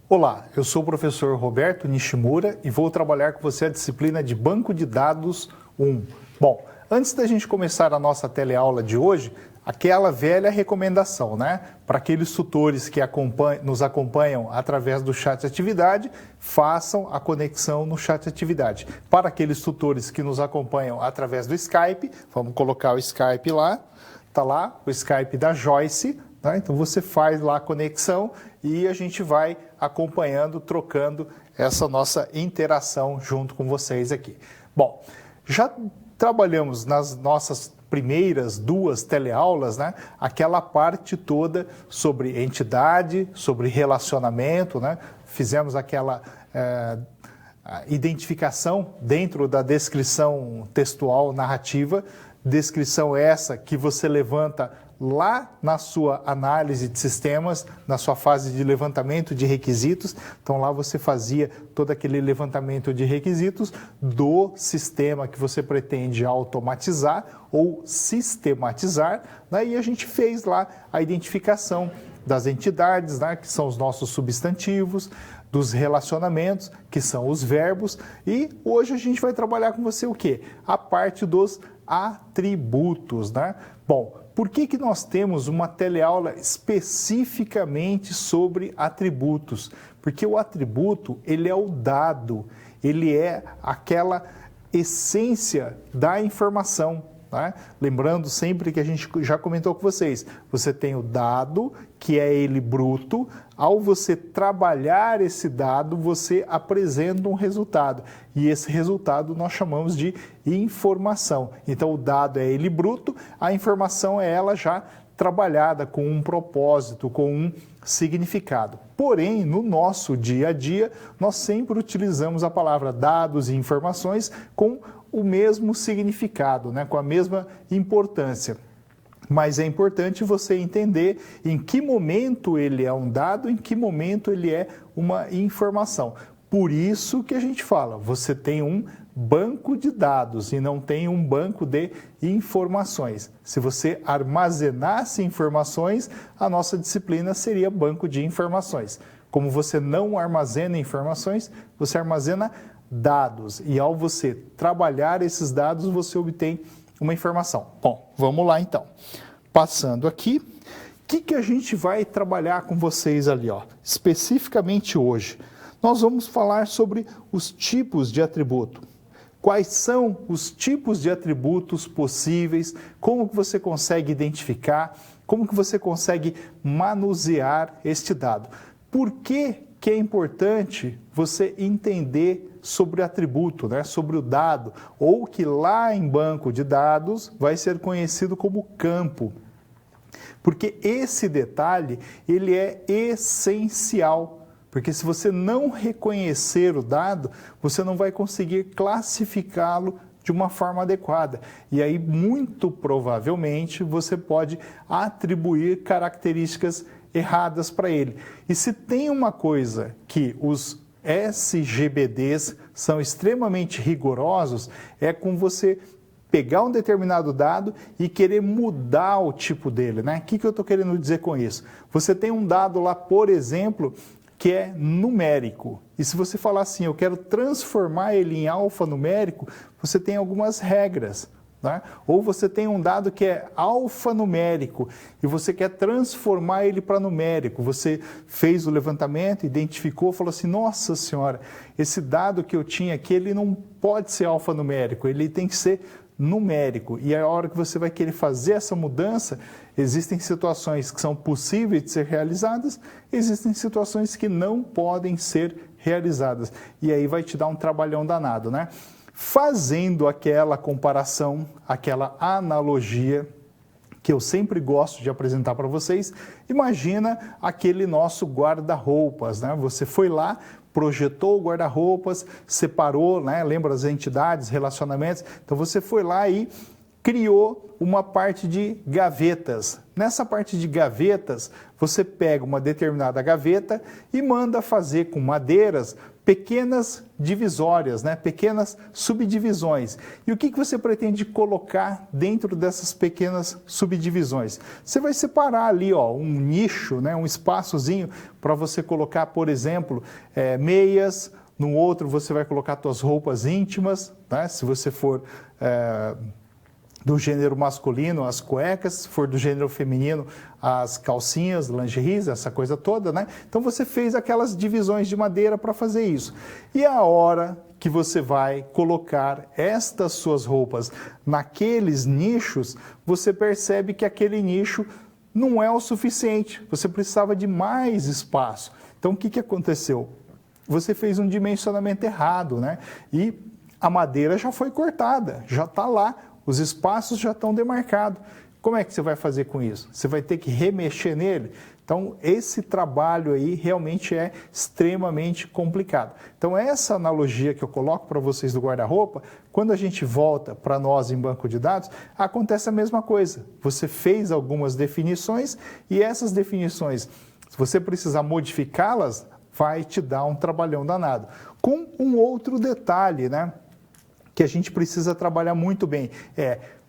Olá, eu sou o professor Roberto Nishimura e vou trabalhar com você a disciplina de Banco de Dados 1. Bom, antes da gente começar a nossa teleaula de hoje, aquela velha recomendação, né? Para aqueles tutores que nos acompanham através do chat atividade, façam a conexão no chat atividade. Para aqueles tutores que nos acompanham através do Skype, vamos colocar o Skype lá, está lá o Skype da Joyce. Então você faz lá a conexão e a gente vai acompanhando, trocando essa nossa interação junto com vocês aqui. Bom, já trabalhamos nas nossas primeiras duas teleaulas, né, aquela parte toda sobre entidade, sobre relacionamento, né, fizemos aquela identificação dentro da descrição textual narrativa, descrição essa que você levanta lá na sua análise de sistemas, na sua fase de levantamento de requisitos. Então lá você fazia todo aquele levantamento de requisitos do sistema que você pretende automatizar ou sistematizar, né? E a gente fez lá a identificação das entidades, né? Que são os nossos substantivos, dos relacionamentos, que são os verbos, e hoje a gente vai trabalhar com você o quê? A parte dos atributos, né? Bom, por que nós temos uma teleaula especificamente sobre atributos? Porque o atributo, ele é o dado, ele é aquela essência da informação, né? Lembrando sempre que a gente já comentou com vocês, você tem o dado, que é ele bruto, ao você trabalhar esse dado, você apresenta um resultado, e esse resultado nós chamamos de informação. Então o dado é ele bruto, a informação é ela já trabalhada com um propósito, com um significado. Porém, no nosso dia a dia, nós sempre utilizamos a palavra dados e informações com o mesmo significado, né? Com a mesma importância. Mas é importante você entender em que momento ele é um dado, em que momento ele é uma informação. Por isso que a gente fala, você tem um banco de dados e não tem um banco de informações. Se você armazenasse informações, a nossa disciplina seria banco de informações. Como você não armazena informações, você armazena dados. E ao você trabalhar esses dados, você obtém uma informação. Bom, vamos lá então. Passando aqui, o que a gente vai trabalhar com vocês ali, ó? Especificamente hoje? Nós vamos falar sobre os tipos de atributo. Quais são os tipos de atributos possíveis, como que você consegue identificar, como que você consegue manusear este dado. Por que é importante você entender sobre atributo, né? Sobre o dado, ou que lá em banco de dados vai ser conhecido como campo. Porque esse detalhe, ele é essencial. Porque se você não reconhecer o dado, você não vai conseguir classificá-lo de uma forma adequada. E aí, muito provavelmente, você pode atribuir características erradas para ele. E se tem uma coisa que os SGBDs são extremamente rigorosos, é com você pegar um determinado dado e querer mudar o tipo dele, né? O que eu estou querendo dizer com isso? Você tem um dado lá, por exemplo, que é numérico. E se você falar assim, eu quero transformar ele em alfanumérico, você tem algumas regras, né? Ou você tem um dado que é alfanumérico e você quer transformar ele para numérico. Você fez o levantamento, identificou, falou assim, nossa senhora, esse dado que eu tinha aqui, ele não pode ser alfanumérico, ele tem que ser numérico. E a hora que você vai querer fazer essa mudança, existem situações que são possíveis de ser realizadas, existem situações que não podem ser realizadas. E aí vai te dar um trabalhão danado, né? Fazendo aquela comparação, aquela analogia que eu sempre gosto de apresentar para vocês, imagina aquele nosso guarda-roupas, né? Você foi lá, projetou o guarda-roupas, separou, né? Lembra as entidades, relacionamentos? Então você foi lá e criou uma parte de gavetas. Nessa parte de gavetas, você pega uma determinada gaveta e manda fazer com madeiras pequenas divisórias, né? Pequenas subdivisões. E o que você pretende colocar dentro dessas pequenas subdivisões? Você vai separar ali, ó, um nicho, né? Um espaçozinho para você colocar, por exemplo, meias. No outro você vai colocar suas roupas íntimas, né? Se você for do gênero masculino, as cuecas, se for do gênero feminino, as calcinhas, lingeries, essa coisa toda, né? Então você fez aquelas divisões de madeira para fazer isso. E a hora que você vai colocar estas suas roupas naqueles nichos, você percebe que aquele nicho não é o suficiente, você precisava de mais espaço. Então o que aconteceu? Você fez um dimensionamento errado, né? E a madeira já foi cortada, já está lá. Os espaços já estão demarcados. Como é que você vai fazer com isso? Você vai ter que remexer nele? Então, esse trabalho aí realmente é extremamente complicado. Então, essa analogia que eu coloco para vocês do guarda-roupa, quando a gente volta para nós em banco de dados, acontece a mesma coisa. Você fez algumas definições e essas definições, se você precisar modificá-las, vai te dar um trabalhão danado. Com um outro detalhe, né? Que a gente precisa trabalhar muito bem,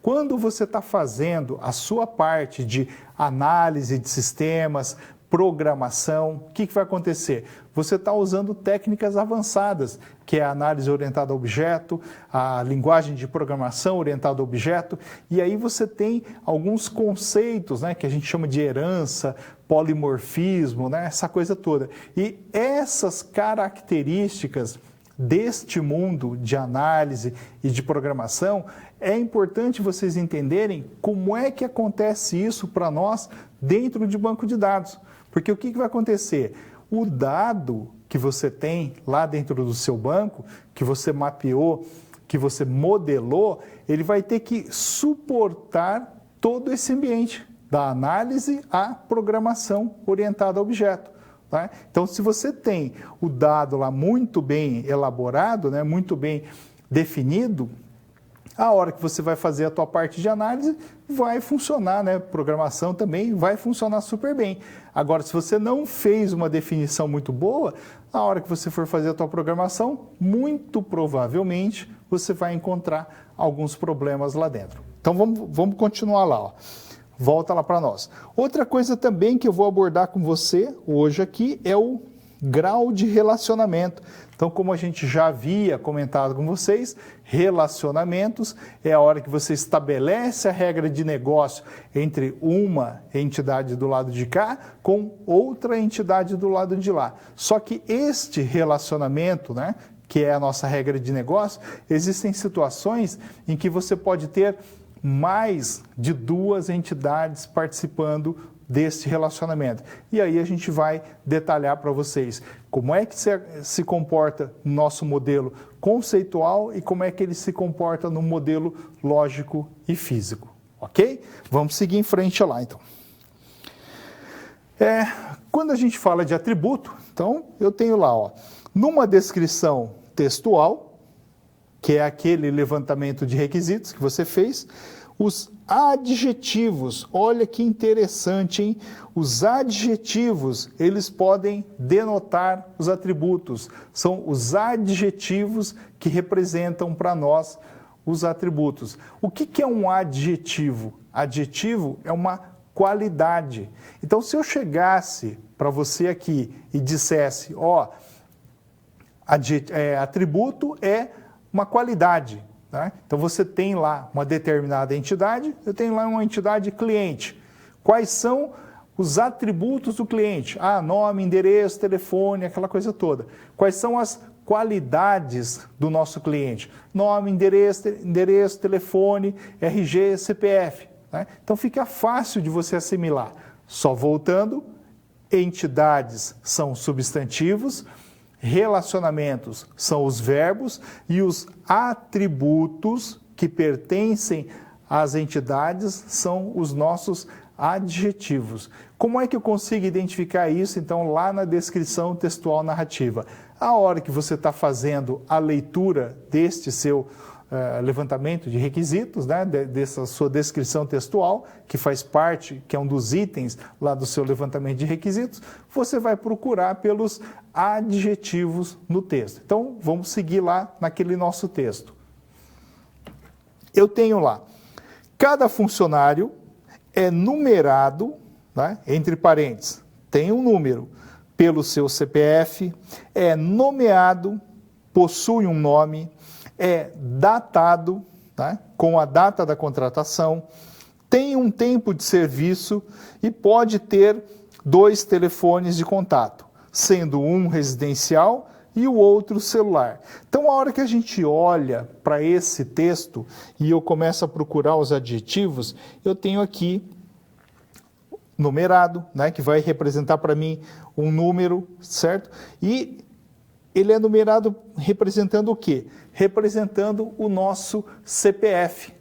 quando você está fazendo a sua parte de análise de sistemas, programação, o que vai acontecer? Você está usando técnicas avançadas, que é a análise orientada a objeto, a linguagem de programação orientada a objeto, e aí você tem alguns conceitos, né, que a gente chama de herança, polimorfismo, né, essa coisa toda. E essas características deste mundo de análise e de programação, é importante vocês entenderem como é que acontece isso para nós dentro de banco de dados. Porque o que vai acontecer? O dado que você tem lá dentro do seu banco, que você mapeou, que você modelou, ele vai ter que suportar todo esse ambiente, da análise à programação orientada a objeto. Tá? Então, se você tem o dado lá muito bem elaborado, né, muito bem definido, a hora que você vai fazer a tua parte de análise, vai funcionar, né? Programação também vai funcionar super bem. Agora, se você não fez uma definição muito boa, a hora que você for fazer a tua programação, muito provavelmente você vai encontrar alguns problemas lá dentro. Então, vamos continuar lá, ó. Volta lá para nós. Outra coisa também que eu vou abordar com você hoje aqui é o grau de relacionamento. Então, como a gente já havia comentado com vocês, relacionamentos é a hora que você estabelece a regra de negócio entre uma entidade do lado de cá com outra entidade do lado de lá. Só que este relacionamento, né, que é a nossa regra de negócio, existem situações em que você pode ter mais de duas entidades participando deste relacionamento. E aí a gente vai detalhar para vocês como é que se comporta no nosso modelo conceitual e como é que ele se comporta no modelo lógico e físico. Ok? Vamos seguir em frente lá, então. Quando a gente fala de atributo, então eu tenho lá, ó, numa descrição textual, que é aquele levantamento de requisitos que você fez, os adjetivos, olha que interessante, hein? Os adjetivos, eles podem denotar os atributos. São os adjetivos que representam para nós os atributos. O que é um adjetivo? Adjetivo é uma qualidade. Então, se eu chegasse para você aqui e dissesse, ó, atributo é uma qualidade. Tá? Então, você tem lá uma determinada entidade, eu tenho lá uma entidade cliente. Quais são os atributos do cliente? Nome, endereço, telefone, aquela coisa toda. Quais são as qualidades do nosso cliente? Nome, endereço, telefone, RG, CPF. Tá? Então, fica fácil de você assimilar. Só voltando, entidades são substantivos, relacionamentos são os verbos e os atributos que pertencem às entidades são os nossos adjetivos. Como é que eu consigo identificar isso, então, lá na descrição textual narrativa? A hora que você está fazendo a leitura deste seu levantamento de requisitos, né, dessa sua descrição textual, que faz parte, que é um dos itens lá do seu levantamento de requisitos, você vai procurar pelos adjetivos no texto. Então, vamos seguir lá naquele nosso texto. Eu tenho lá, cada funcionário é numerado, né, entre parênteses, tem um número, pelo seu CPF, é nomeado, possui um nome, é datado, tá, com a data da contratação, tem um tempo de serviço e pode ter 2 telefones de contato, sendo um residencial e o outro celular. Então, a hora que a gente olha para esse texto e eu começo a procurar os adjetivos, eu tenho aqui numerado, né, que vai representar para mim um número, certo? E ele é numerado representando o quê? Representando o nosso CPF.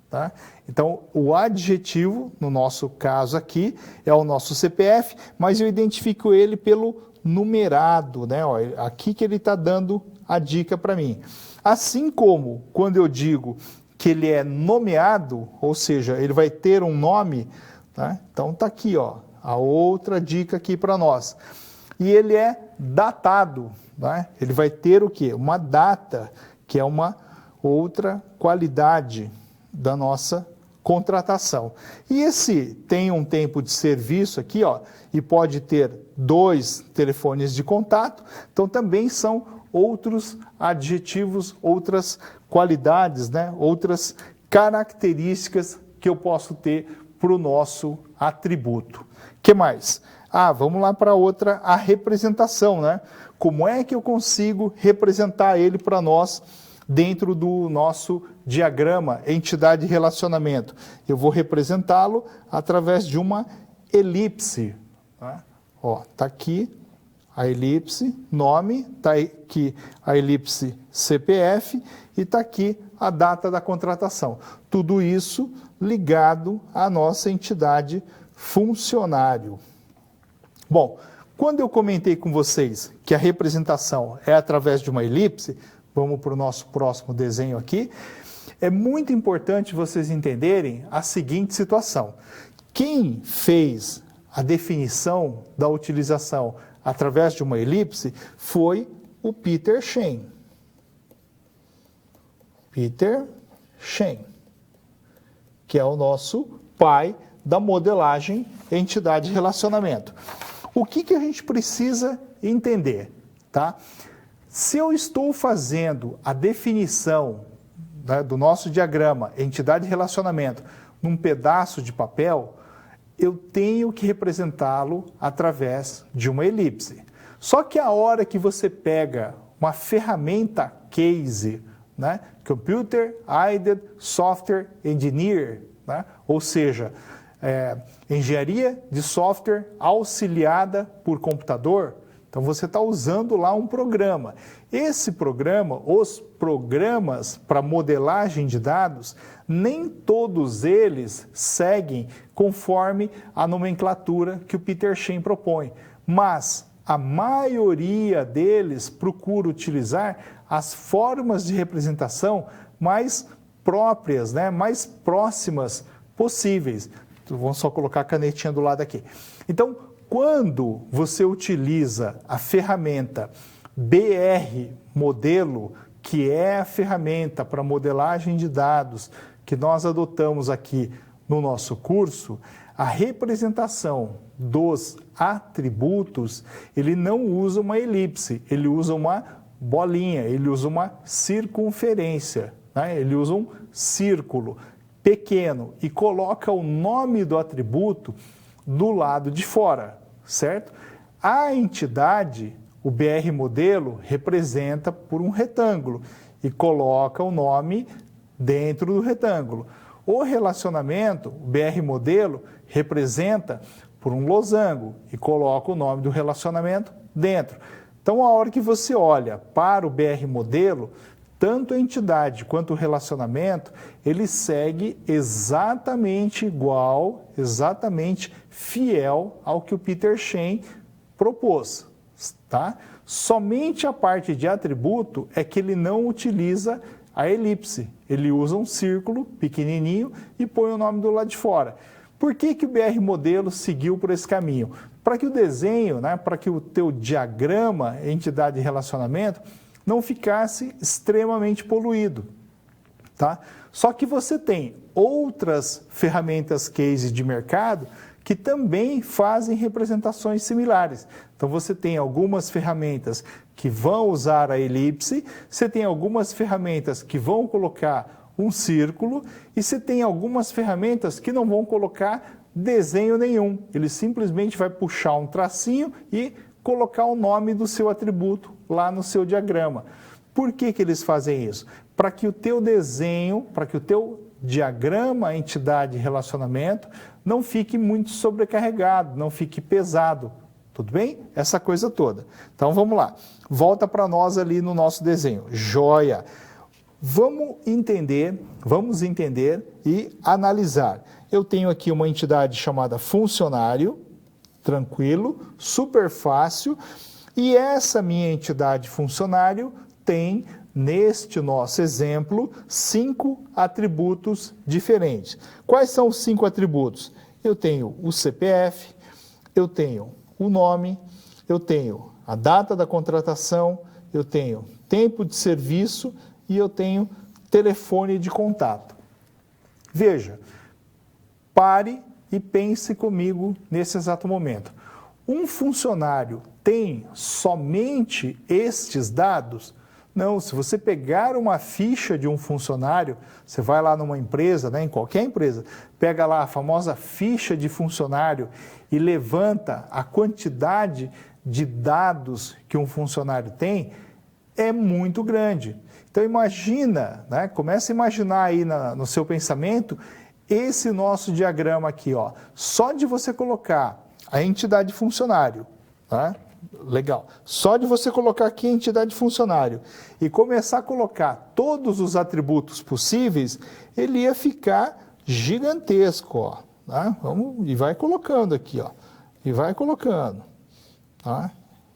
Tá? Então, o adjetivo, no nosso caso aqui, é o nosso CPF, mas eu identifico ele pelo numerado, né? Ó, aqui que ele está dando a dica para mim. Assim como quando eu digo que ele é nomeado, ou seja, ele vai ter um nome, tá? Então está aqui, ó, a outra dica aqui para nós. E ele é datado, tá? Ele vai ter o quê? Uma data, que é uma outra qualidade da nossa contratação. E esse tem um tempo de serviço aqui, ó, e pode ter 2 telefones de contato, então também são outros adjetivos, outras qualidades, né? Outras características que eu posso ter para o nosso atributo. O que mais? Vamos lá para outra, a representação, né? Como é que eu consigo representar ele para nós dentro do nosso diagrama entidade e relacionamento? Eu vou representá-lo através de uma elipse. Tá? Ó, tá aqui a elipse, nome, tá aqui a elipse CPF e tá aqui a data da contratação. Tudo isso ligado à nossa entidade funcionário. Bom, quando eu comentei com vocês que a representação é através de uma elipse, vamos para o nosso próximo desenho aqui, é muito importante vocês entenderem a seguinte situação. Quem fez a definição da utilização através de uma elipse foi o Peter Shen. Peter Shen, que é o nosso pai da modelagem entidade e relacionamento. O que a gente precisa entender, tá? Se eu estou fazendo a definição, né, do nosso diagrama entidade e relacionamento num pedaço de papel, eu tenho que representá-lo através de uma elipse. Só que a hora que você pega uma ferramenta case, né, Computer Aided Software Engineer, né, ou seja, engenharia de software auxiliada por computador, então você está usando lá um programa. Esse programa, os programas para modelagem de dados, nem todos eles seguem conforme a nomenclatura que o Peter Shen propõe, mas a maioria deles procura utilizar as formas de representação mais próprias, né, mais próximas possíveis. Vamos só colocar a canetinha do lado aqui. Então, quando você utiliza a ferramenta BR Modelo, que é a ferramenta para modelagem de dados que nós adotamos aqui no nosso curso, a representação dos atributos, ele não usa uma elipse, ele usa uma bolinha, ele usa uma circunferência, né? Ele usa um círculo pequeno e coloca o nome do atributo do lado de fora, certo? A entidade, o BR Modelo, representa por um retângulo e coloca o nome dentro do retângulo. O relacionamento, o BR Modelo, representa por um losango e coloca o nome do relacionamento dentro. Então, a hora que você olha para o BR Modelo, tanto a entidade quanto o relacionamento, ele segue exatamente igual, exatamente fiel ao que o Peter Shen propôs, tá? Somente a parte de atributo é que ele não utiliza a elipse. Ele usa um círculo pequenininho e põe o nome do lado de fora. Por que que o BR Modelo seguiu por esse caminho? Para que o desenho, né, para que o teu diagrama, entidade de relacionamento, não ficasse extremamente poluído. Tá? Só que você tem outras ferramentas case de mercado que também fazem representações similares. Então você tem algumas ferramentas que vão usar a elipse, você tem algumas ferramentas que vão colocar um círculo e você tem algumas ferramentas que não vão colocar desenho nenhum. Ele simplesmente vai puxar um tracinho e colocar o nome do seu atributo lá no seu diagrama. Por que que eles fazem isso? Para que o teu desenho, para que o teu diagrama, entidade e relacionamento não fique muito sobrecarregado, não fique pesado. Tudo bem? Essa coisa toda. Então vamos lá. Volta para nós ali no nosso desenho. Joia! Vamos entender e analisar. Eu tenho aqui uma entidade chamada funcionário, tranquilo, super fácil, e essa minha entidade funcionário tem, neste nosso exemplo, 5 atributos diferentes. Quais são os 5 atributos? Eu tenho o CPF, eu tenho o nome, eu tenho a data da contratação, eu tenho tempo de serviço e eu tenho telefone de contato. Veja, pare e pense comigo nesse exato momento. Um funcionário tem somente estes dados? Não, se você pegar uma ficha de um funcionário, você vai lá numa empresa, né, em qualquer empresa, pega lá a famosa ficha de funcionário e levanta a quantidade de dados que um funcionário tem, é muito grande. Então imagina, né, começa a imaginar aí no seu pensamento esse nosso diagrama aqui, ó. Só de você colocar a entidade funcionário, tá? Legal. Só de você colocar aqui a entidade funcionário e começar a colocar todos os atributos possíveis, ele ia ficar gigantesco, ó. Tá? E vai colocando aqui, ó. E vai colocando, tá?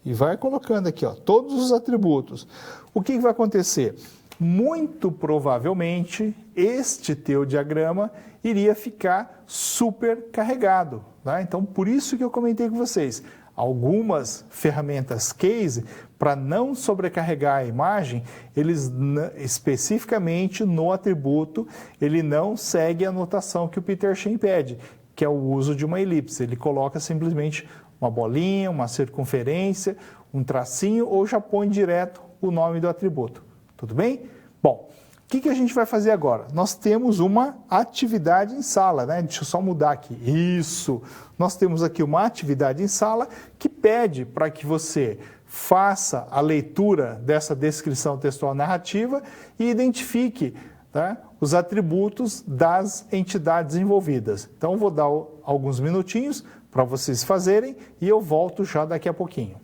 E vai colocando aqui, ó, todos os atributos. O que vai acontecer? Muito provavelmente, este teu diagrama iria ficar super carregado. Tá? Então, por isso que eu comentei com vocês, algumas ferramentas case, para não sobrecarregar a imagem, eles especificamente no atributo, ele não segue a notação que o Peter Shen pede, que é o uso de uma elipse. Ele coloca simplesmente uma bolinha, uma circunferência, um tracinho, ou já põe direto o nome do atributo. Tudo bem? Bom, o que a gente vai fazer agora? Nós temos uma atividade em sala, né? Deixa eu só mudar aqui. Isso! Nós temos aqui uma atividade em sala que pede para que você faça a leitura dessa descrição textual narrativa e identifique, tá, os atributos das entidades envolvidas. Então, eu vou dar alguns minutinhos para vocês fazerem e eu volto já daqui a pouquinho.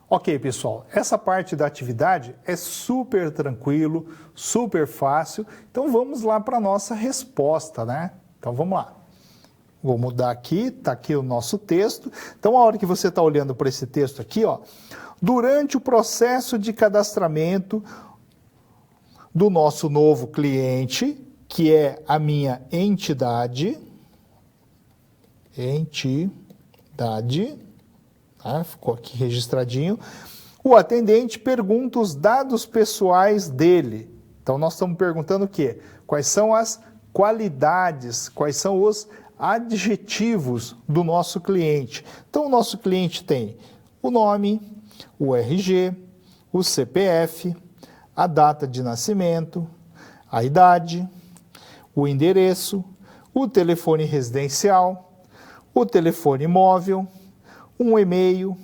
Ok, pessoal, essa parte da atividade é super tranquilo, super fácil. Então vamos lá para a nossa resposta, né? Então vamos lá. Vou mudar aqui, está aqui o nosso texto. Então a hora que você está olhando para esse texto aqui, ó, durante o processo de cadastramento do nosso novo cliente, que é a minha entidade, tá? Ficou aqui registradinho. O atendente pergunta os dados pessoais dele. Então, nós estamos perguntando o quê? Quais são as qualidades, quais são os adjetivos do nosso cliente. Então, o nosso cliente tem o nome, o RG, o CPF, a data de nascimento, a idade, o endereço, o telefone residencial, o telefone móvel, um e-mail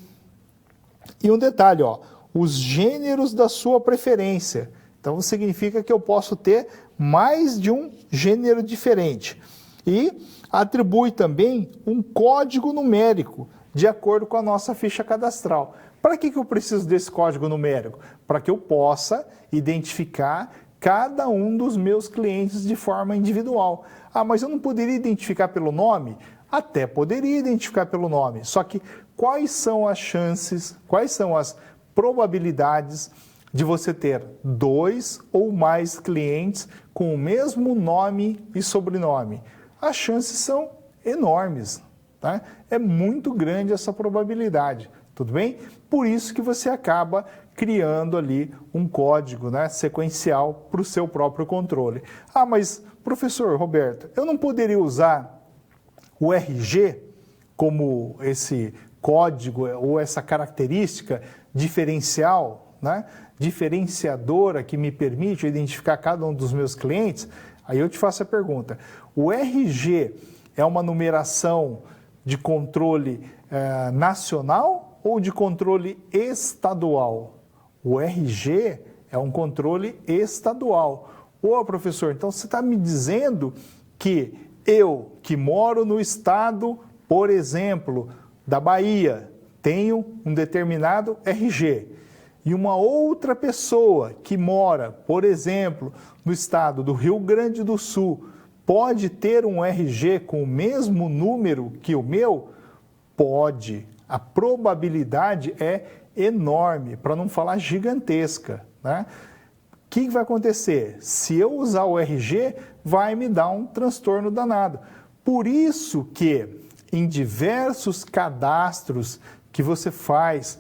e um detalhe, ó, os gêneros da sua preferência. Então, significa que eu posso ter mais de um gênero diferente. E atribui também um código numérico, de acordo com a nossa ficha cadastral. Para que eu preciso desse código numérico? Para que eu possa identificar cada um dos meus clientes de forma individual. Ah, mas eu não poderia identificar pelo nome? Até poderia identificar pelo nome, só que quais são as chances, quais são as probabilidades de você ter 2 ou mais clientes com o mesmo nome e sobrenome? As chances são enormes, tá? É muito grande essa probabilidade, tudo bem? Por isso que você acaba criando ali um código, né, sequencial para o seu próprio controle. Ah, mas professor Roberto, eu não poderia usar o RG como esse código ou essa característica diferencial, né, diferenciadora que me permite identificar cada um dos meus clientes? Aí eu te faço a pergunta, o RG é uma numeração de controle nacional ou de controle estadual? O RG é um controle estadual. Ô, professor, então você está me dizendo que eu, que moro no estado, por exemplo, da Bahia, tenho um determinado RG, e uma outra pessoa que mora, por exemplo, no estado do Rio Grande do Sul, pode ter um RG com o mesmo número que o meu? Pode. A probabilidade é enorme, para não falar gigantesca, né? O que vai acontecer? Se eu usar o RG, vai me dar um transtorno danado. Por isso que em diversos cadastros que você faz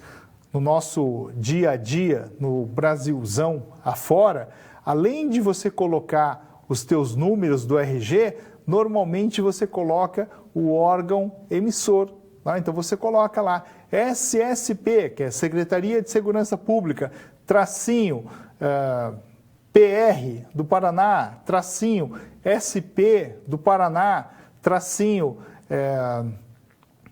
no nosso dia a dia, no Brasilzão afora, além de você colocar os teus números do RG, normalmente você coloca o órgão emissor. Tá? Então você coloca lá SSP, que é Secretaria de Segurança Pública, tracinho, PR do Paraná, tracinho, SP do Paraná, tracinho,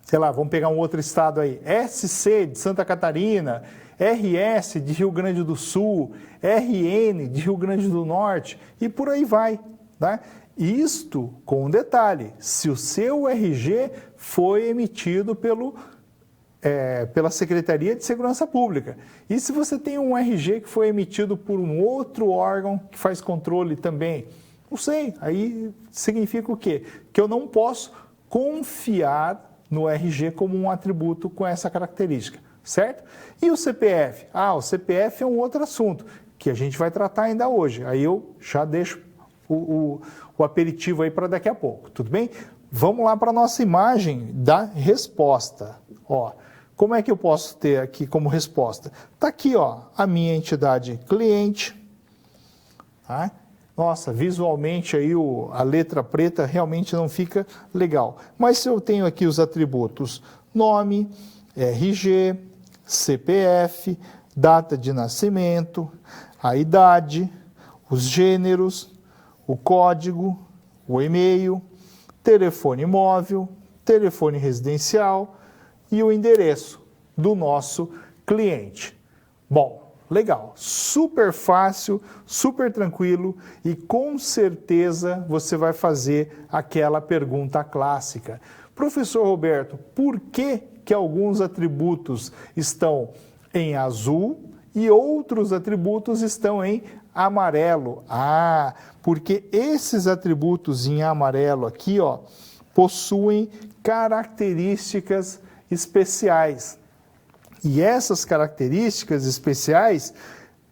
sei lá, vamos pegar um outro estado aí, SC de Santa Catarina, RS de Rio Grande do Sul, RN de Rio Grande do Norte e por aí vai, né? Isto com um detalhe, se o seu RG foi emitido pela Secretaria de Segurança Pública. E se você tem um RG que foi emitido por um outro órgão que faz controle também? Não sei, aí significa o quê? Que eu não posso confiar no RG como um atributo com essa característica, certo? E o CPF? Ah, o CPF é um outro assunto que a gente vai tratar ainda hoje. Aí eu já deixo o aperitivo aí para daqui a pouco, tudo bem? Vamos lá para a nossa imagem da resposta. Ó, como é que eu posso ter aqui como resposta? Está aqui, ó, a minha entidade cliente. Tá? Nossa, visualmente aí a letra preta realmente não fica legal. Mas se eu tenho aqui os atributos nome, RG, CPF, data de nascimento, a idade, os gêneros, o código, o e-mail, telefone móvel, telefone residencial e o endereço do nosso cliente. Bom, legal, super fácil, super tranquilo e com certeza você vai fazer aquela pergunta clássica. Professor Roberto, por que alguns atributos estão em azul e outros atributos estão em amarelo. Ah, porque esses atributos em amarelo aqui, ó, possuem características especiais. E essas características especiais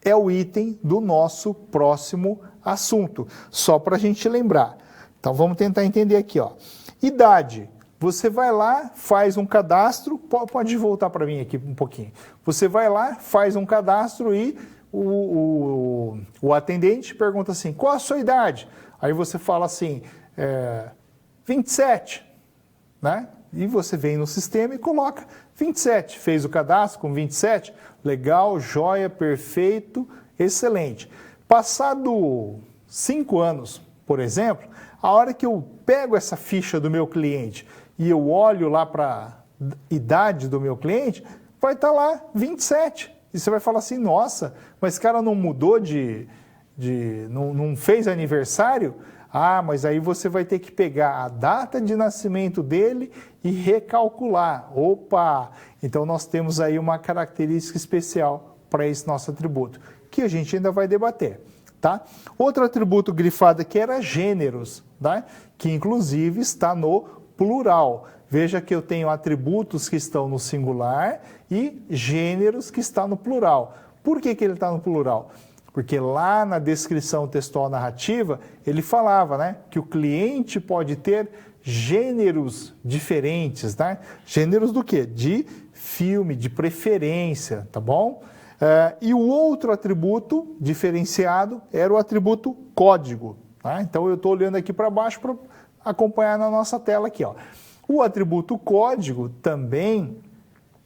é o item do nosso próximo assunto. Só para a gente lembrar. Então vamos tentar entender aqui, ó. Idade. Você vai lá, faz um cadastro, pode voltar para mim aqui um pouquinho. Você vai lá, faz um cadastro e o atendente pergunta assim, qual a sua idade? Aí você fala assim, 27, né? E você vem no sistema e coloca 27. Fez o cadastro com 27, legal, joia, perfeito, excelente. Passado 5 anos, por exemplo, a hora que eu pego essa ficha do meu cliente e eu olho lá para a idade do meu cliente, vai estar lá 27. E você vai falar assim, nossa, mas esse cara não mudou não fez aniversário? Ah, mas aí você vai ter que pegar a data de nascimento dele e recalcular. Opa! Então nós temos aí uma característica especial para esse nosso atributo, que a gente ainda vai debater. Tá? Outro atributo grifado aqui era gêneros, tá? Que inclusive está no plural. Veja que eu tenho atributos que estão no singular e gêneros que estão no plural. Por que ele está no plural? Porque lá na descrição textual narrativa, ele falava, né, que o cliente pode ter gêneros diferentes, né? Gêneros do quê? De filme, de preferência, tá bom? E o outro atributo diferenciado era o atributo código. Tá? Então eu estou olhando aqui para baixo para acompanhar na nossa tela aqui. Ó. O atributo código também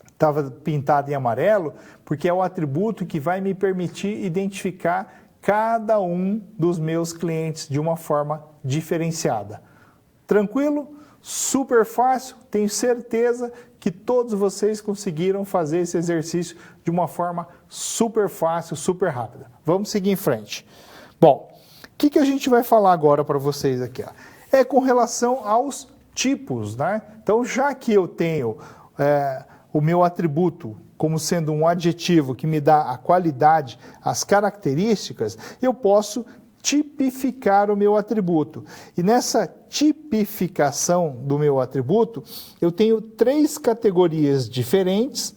estava pintado em amarelo, porque é o atributo que vai me permitir identificar cada um dos meus clientes de uma forma diferenciada. Tranquilo? Super fácil, tenho certeza que todos vocês conseguiram fazer esse exercício de uma forma super fácil, super rápida. Vamos seguir em frente. Bom, o que a gente vai falar agora para vocês aqui? Ó? É com relação aos tipos, né? Então, já que eu tenho o meu atributo como sendo um adjetivo que me dá a qualidade, as características, eu posso tipificar o meu atributo. E nessa tipificação do meu atributo, eu tenho 3 categorias diferentes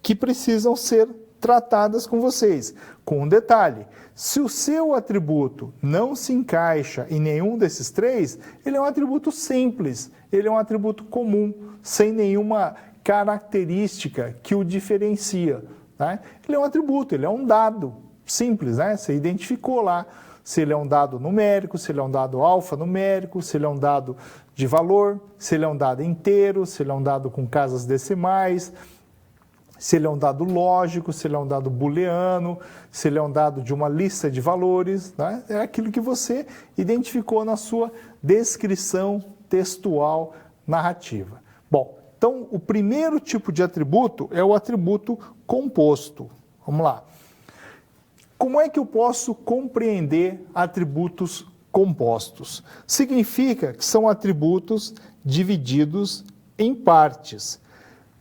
que precisam ser tratadas com vocês. Com um detalhe, se o seu atributo não se encaixa em nenhum desses 3, ele é um atributo simples, ele é um atributo comum, sem nenhuma característica que o diferencia. Né? Ele é um atributo, ele é um dado simples, né? Você identificou lá se ele é um dado numérico, se ele é um dado alfanumérico, se ele é um dado de valor, se ele é um dado inteiro, se ele é um dado com casas decimais, se ele é um dado lógico, se ele é um dado booleano, se ele é um dado de uma lista de valores, né? É aquilo que você identificou na sua descrição textual narrativa. Bom, então o primeiro tipo de atributo é o atributo composto. Vamos lá. Como é que eu posso compreender atributos compostos? Significa que são atributos divididos em partes.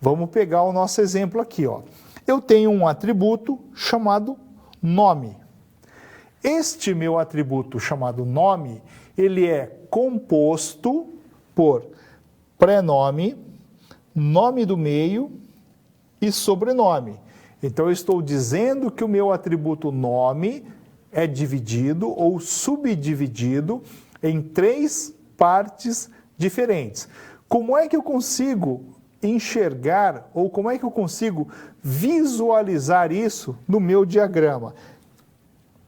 Vamos pegar o nosso exemplo aqui. Ó. Eu tenho um atributo chamado nome. Este meu atributo chamado nome, ele é composto por prenome, nome do meio e sobrenome. Então, eu estou dizendo que o meu atributo nome é dividido ou subdividido em 3 partes diferentes. Como é que eu consigo enxergar ou como é que eu consigo visualizar isso no meu diagrama?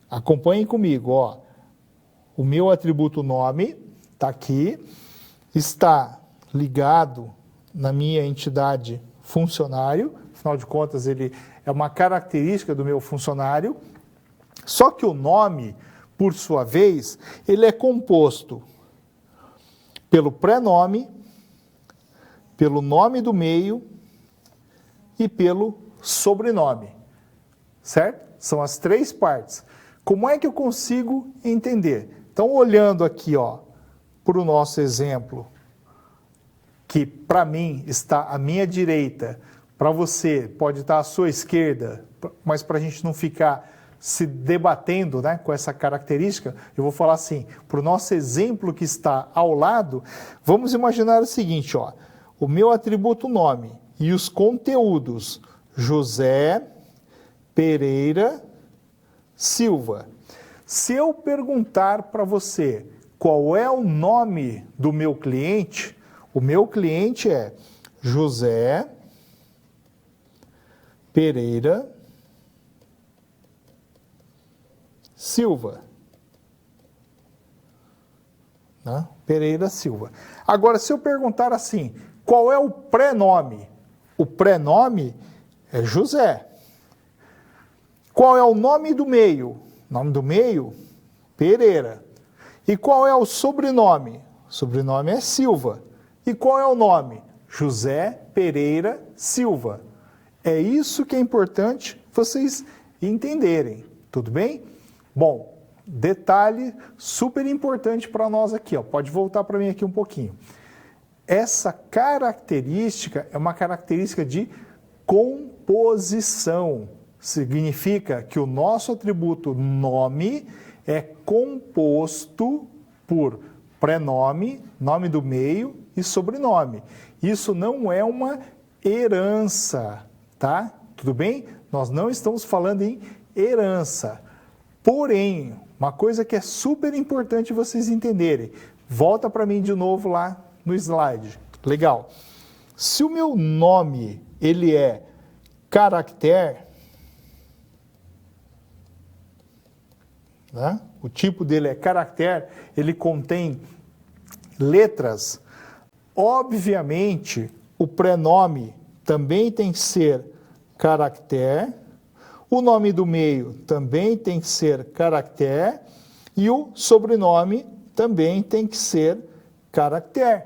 Acompanhem comigo. Ó. O meu atributo nome está aqui, está ligado na minha entidade funcionário, afinal de contas ele é uma característica do meu funcionário, só que o nome, por sua vez, ele é composto pelo prenome, pelo nome do meio e pelo sobrenome, certo? São as 3 partes. Como é que eu consigo entender? Então, olhando aqui, ó, para o nosso exemplo, que para mim está à minha direita, para você pode estar à sua esquerda, mas para a gente não ficar se debatendo, né, com essa característica, eu vou falar assim, para o nosso exemplo que está ao lado, vamos imaginar o seguinte, ó, o meu atributo nome e os conteúdos, José Pereira Silva. Se eu perguntar para você qual é o nome do meu cliente, o meu cliente é José Pereira Silva. Né? Pereira Silva. Agora, se eu perguntar assim, qual é o prenome? O prenome é José. Qual é o nome do meio? O nome do meio? Pereira. E qual é o sobrenome? O sobrenome é Silva. E qual é o nome? José Pereira Silva. É isso que é importante vocês entenderem, tudo bem? Bom, detalhe super importante para nós aqui, ó. Pode voltar para mim aqui um pouquinho. Essa característica é uma característica de composição. Significa que o nosso atributo nome é composto por prenome, nome do meio e sobrenome. Isso não é uma herança, tá? Tudo bem? Nós não estamos falando em herança. Porém, uma coisa que é super importante vocês entenderem. Volta para mim de novo lá no slide. Legal. Se o meu nome, ele é caractere, né? O tipo dele é caractere, ele contém letras. Obviamente, o prenome também tem que ser caractere, o nome do meio também tem que ser caractere e o sobrenome também tem que ser caractere.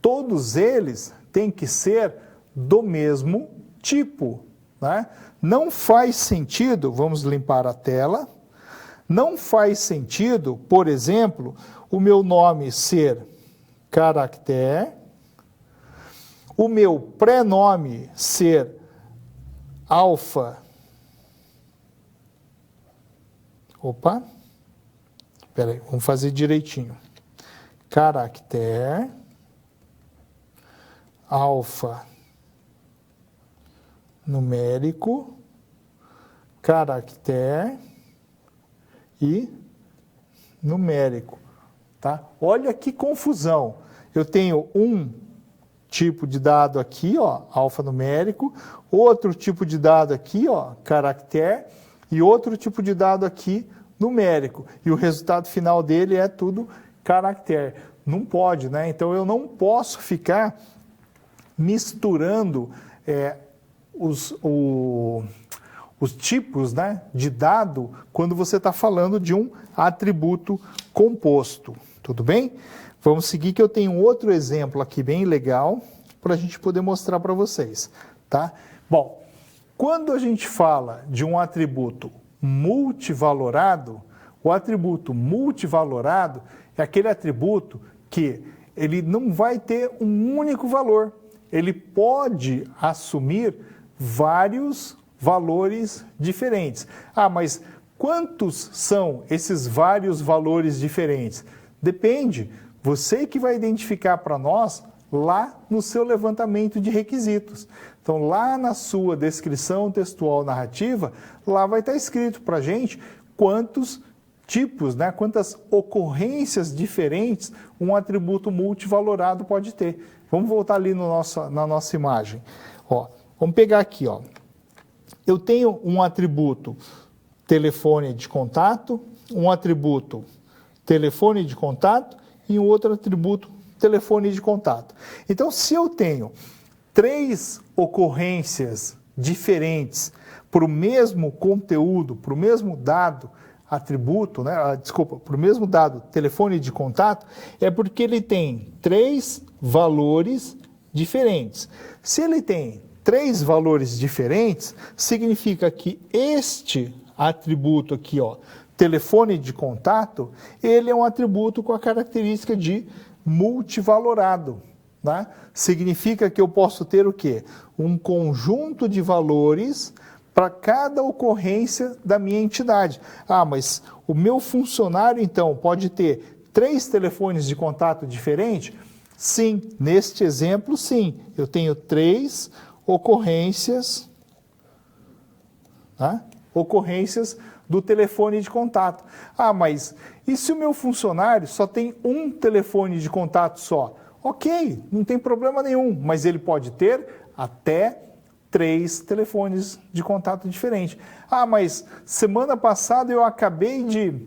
Todos eles têm que ser do mesmo tipo, né? Não faz sentido, vamos limpar a tela, não faz sentido, por exemplo, o meu nome ser caractere, o meu prenome ser alfa. Opa, espera aí, vamos fazer direitinho. Caractere, alfa numérico, caractere e numérico, tá? Olha que confusão. Eu tenho um tipo de dado aqui, ó, alfanumérico, outro tipo de dado aqui, ó, caractere, e outro tipo de dado aqui, numérico. E o resultado final dele é tudo caractere. Não pode, né? Então eu não posso ficar misturando os tipos, né, de dado quando você está falando de um atributo composto. Tudo bem? Vamos seguir que eu tenho outro exemplo aqui bem legal para a gente poder mostrar para vocês, tá? Bom, quando a gente fala de um atributo multivalorado, o atributo multivalorado é aquele atributo que ele não vai ter um único valor. Ele pode assumir vários valores diferentes. Ah, mas quantos são esses vários valores diferentes? Depende. Você que vai identificar para nós lá no seu levantamento de requisitos. Então, lá na sua descrição textual narrativa, lá vai estar escrito para a gente quantos tipos, né, quantas ocorrências diferentes um atributo multivalorado pode ter. Vamos voltar ali na nossa imagem. Ó, vamos pegar aqui, ó. Eu tenho um atributo telefone de contato, um atributo telefone de contato e um outro atributo telefone de contato. Então, se eu tenho 3 ocorrências diferentes para o mesmo conteúdo, para o mesmo dado, atributo, né? Para o mesmo dado telefone de contato, é porque ele tem 3 valores diferentes. Se ele tem 3 valores diferentes, significa que este atributo aqui, ó, telefone de contato, ele é um atributo com a característica de multivalorado, tá? Significa que eu posso ter o quê? Um conjunto de valores para cada ocorrência da minha entidade. Ah, mas o meu funcionário, então, pode ter 3 telefones de contato diferentes? Sim, neste exemplo, sim. Eu tenho 3 ocorrências, tá? Ocorrências do telefone de contato. Ah, mas e se o meu funcionário só tem um telefone de contato só? Ok, não tem problema nenhum, mas ele pode ter até 3 telefones de contato diferentes. Ah, mas semana passada eu acabei de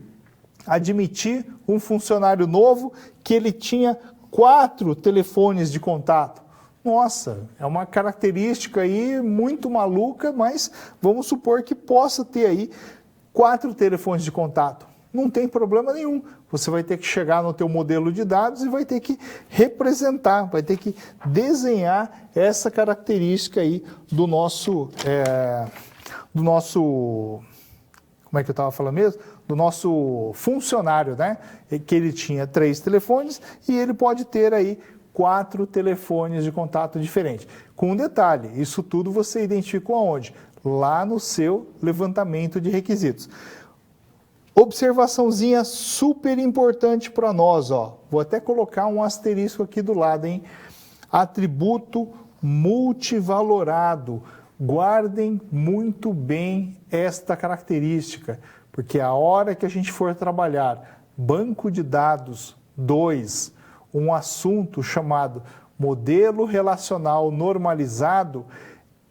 admitir um funcionário novo que ele tinha 4 telefones de contato. Nossa, é uma característica aí muito maluca, mas vamos supor que possa ter aí 4 telefones de contato. Não tem problema nenhum. Você vai ter que chegar no teu modelo de dados e vai ter que representar, vai ter que desenhar essa característica aí do nosso, como é que eu estava falando mesmo? Do nosso funcionário, né? Que ele tinha 3 telefones e ele pode ter aí 4 telefones de contato diferentes. Com um detalhe, isso tudo você identificou aonde? Lá no seu levantamento de requisitos. Observaçãozinha super importante para nós, ó. Vou até colocar um asterisco aqui do lado, hein? Atributo multivalorado. Guardem muito bem esta característica, porque a hora que a gente for trabalhar banco de dados 2, um assunto chamado modelo relacional normalizado,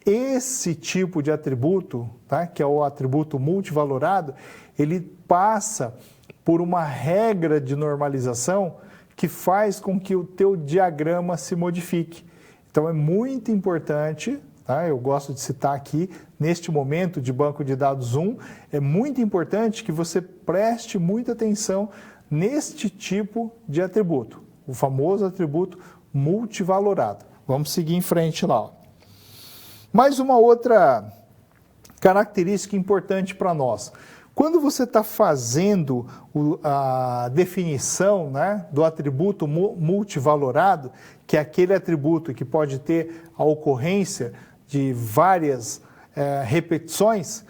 esse tipo de atributo, tá? Que é o atributo multivalorado, ele passa por uma regra de normalização que faz com que o teu diagrama se modifique. Então é muito importante, tá? Eu gosto de citar aqui, neste momento de banco de dados 1, é muito importante que você preste muita atenção neste tipo de atributo, o famoso atributo multivalorado. Vamos seguir em frente lá, ó. Mais uma outra característica importante para nós. Quando você está fazendo a definição, né, do atributo multivalorado, que é aquele atributo que pode ter a ocorrência de várias repetições,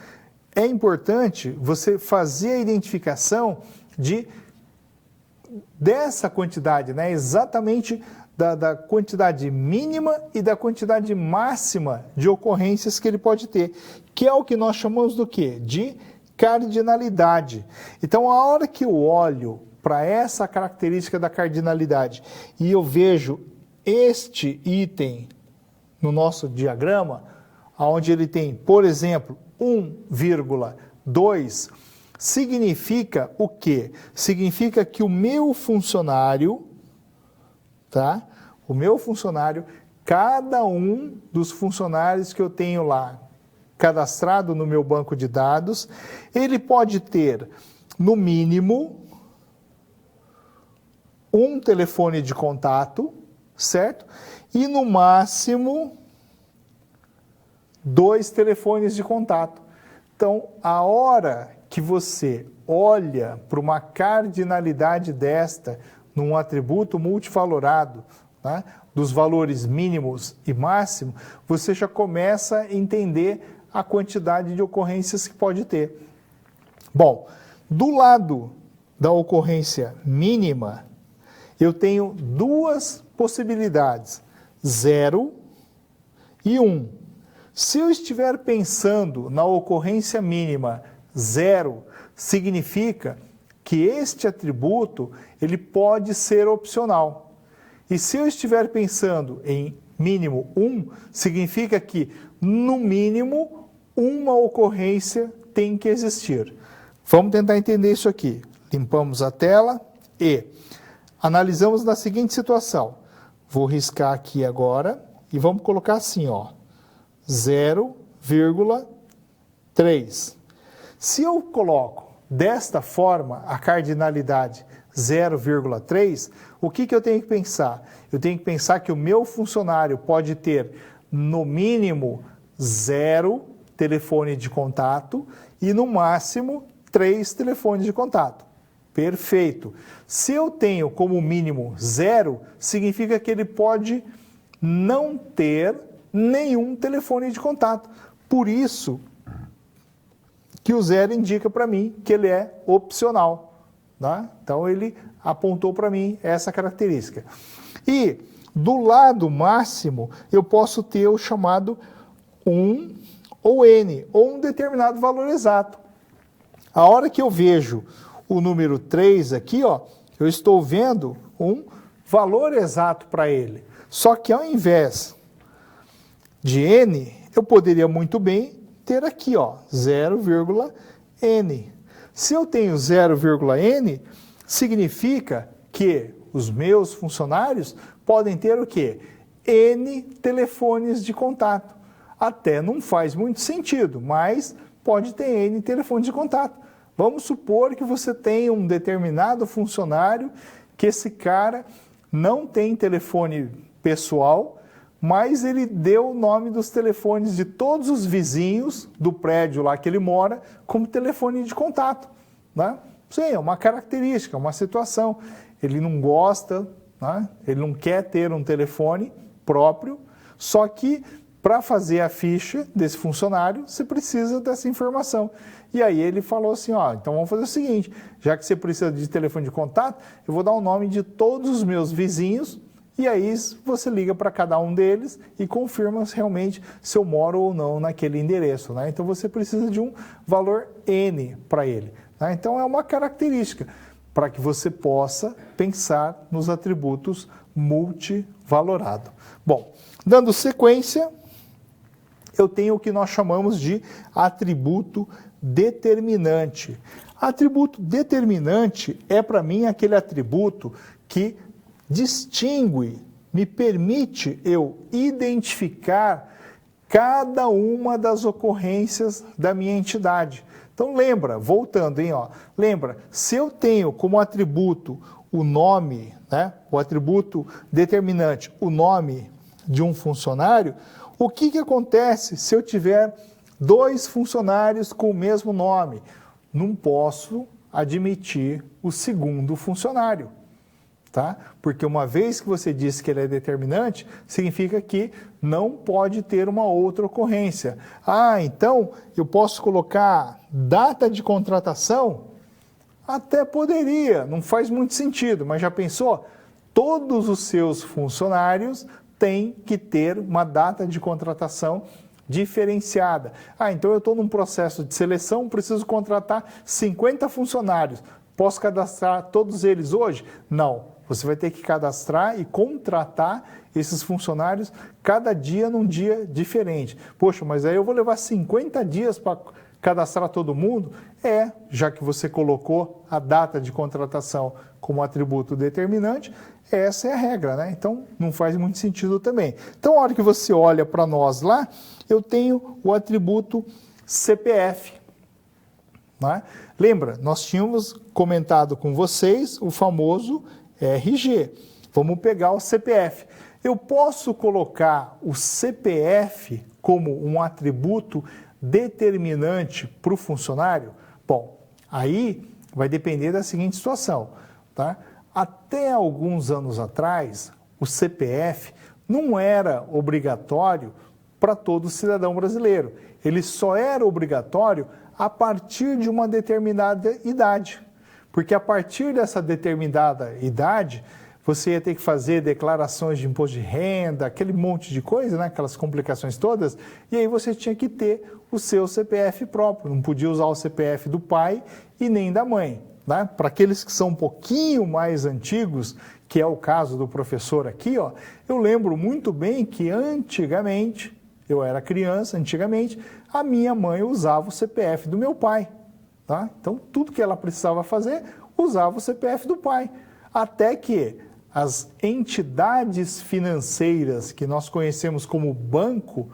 é importante você fazer a identificação dessa quantidade, né, exatamente da quantidade mínima e da quantidade máxima de ocorrências que ele pode ter, que é o que nós chamamos do quê? De cardinalidade. Então, a hora que eu olho para essa característica da cardinalidade e eu vejo este item no nosso diagrama, onde ele tem, por exemplo, 1,2, significa o quê? Significa que o meu funcionário, tá? O meu funcionário, cada um dos funcionários que eu tenho lá cadastrado no meu banco de dados, ele pode ter, no mínimo, um telefone de contato, certo? E no máximo, 2 telefones de contato. Então, a hora que você olha para uma cardinalidade desta, num atributo multivalorado, tá? Dos valores mínimos e máximos, você já começa a entender a quantidade de ocorrências que pode ter. Bom, do lado da ocorrência mínima, eu tenho 2 possibilidades, 0 e 1. Se eu estiver pensando na ocorrência mínima 0, significa que este atributo ele pode ser opcional. E se eu estiver pensando em mínimo 1, significa que, no mínimo, uma ocorrência tem que existir. Vamos tentar entender isso aqui. Limpamos a tela e analisamos na seguinte situação. Vou riscar aqui agora e vamos colocar assim, ó, 0,3. Se eu coloco desta forma a cardinalidade 0,3, o que eu tenho que pensar? Eu tenho que pensar que o meu funcionário pode ter, no mínimo, 0 telefone de contato e, no máximo, 3 telefones de contato. Perfeito. Se eu tenho como mínimo 0, significa que ele pode não ter nenhum telefone de contato. Por isso que o 0 indica para mim que ele é opcional. Tá? Então ele apontou para mim essa característica. E do lado máximo eu posso ter o chamado 1 ou N, ou um determinado valor exato. A hora que eu vejo o número 3 aqui, ó, eu estou vendo um valor exato para ele. Só que ao invés de N, eu poderia muito bem ter aqui, ó, 0,N. Se eu tenho 0,N, significa que os meus funcionários podem ter o quê? N telefones de contato. Até não faz muito sentido, mas pode ter N telefones de contato. Vamos supor que você tem um determinado funcionário que esse cara não tem telefone pessoal, mas ele deu o nome dos telefones de todos os vizinhos do prédio lá que ele mora como telefone de contato. Né? Sim, é uma característica, uma situação. Ele não gosta, né? Ele não quer ter um telefone próprio, só que para fazer a ficha desse funcionário, você precisa dessa informação. E aí ele falou assim, ó, então vamos fazer o seguinte, já que você precisa de telefone de contato, eu vou dar o nome de todos os meus vizinhos, e aí você liga para cada um deles e confirma se realmente se eu moro ou não naquele endereço. Né? Então você precisa de um valor N para ele. Né? Então é uma característica para que você possa pensar nos atributos multivalorado. Bom, dando sequência, eu tenho o que nós chamamos de atributo determinante. Atributo determinante é para mim aquele atributo que distingue, me permite eu identificar cada uma das ocorrências da minha entidade. Então lembra, voltando, hein, ó, lembra, se eu tenho como atributo o nome, né, o atributo determinante, o nome de um funcionário, o que acontece se eu tiver 2 funcionários com o mesmo nome? Não posso admitir o segundo funcionário, tá? Porque uma vez que você disse que ele é determinante, significa que não pode ter uma outra ocorrência. Ah, então eu posso colocar data de contratação? Até poderia, não faz muito sentido, mas já pensou? Todos os seus funcionários têm que ter uma data de contratação diferenciada. Ah, então eu estou num processo de seleção, preciso contratar 50 funcionários. Posso cadastrar todos eles hoje? Não. Você vai ter que cadastrar e contratar esses funcionários cada dia num dia diferente. Poxa, mas aí eu vou levar 50 dias para cadastrar todo mundo? Já que você colocou a data de contratação como atributo determinante, essa é a regra, né? Então, não faz muito sentido também. Então, a hora que você olha para nós lá, eu tenho o atributo CPF. Né? Lembra, nós tínhamos comentado com vocês o famoso RG. Vamos pegar o CPF. Eu posso colocar o CPF como um atributo determinante para o funcionário? Bom, aí vai depender da seguinte situação, tá? Até alguns anos atrás, o CPF não era obrigatório para todo cidadão brasileiro. Ele só era obrigatório a partir de uma determinada idade. Porque a partir dessa determinada idade, você ia ter que fazer declarações de imposto de renda, aquele monte de coisa, né? Aquelas complicações todas, e aí você tinha que ter o seu CPF próprio, não podia usar o CPF do pai e nem da mãe. Né? Para aqueles que são um pouquinho mais antigos, que é o caso do professor aqui, ó, eu lembro muito bem que antigamente, eu era criança, antigamente, a minha mãe usava o CPF do meu pai. Tá? Então, tudo que ela precisava fazer, usava o CPF do pai. Até que as entidades financeiras que nós conhecemos como banco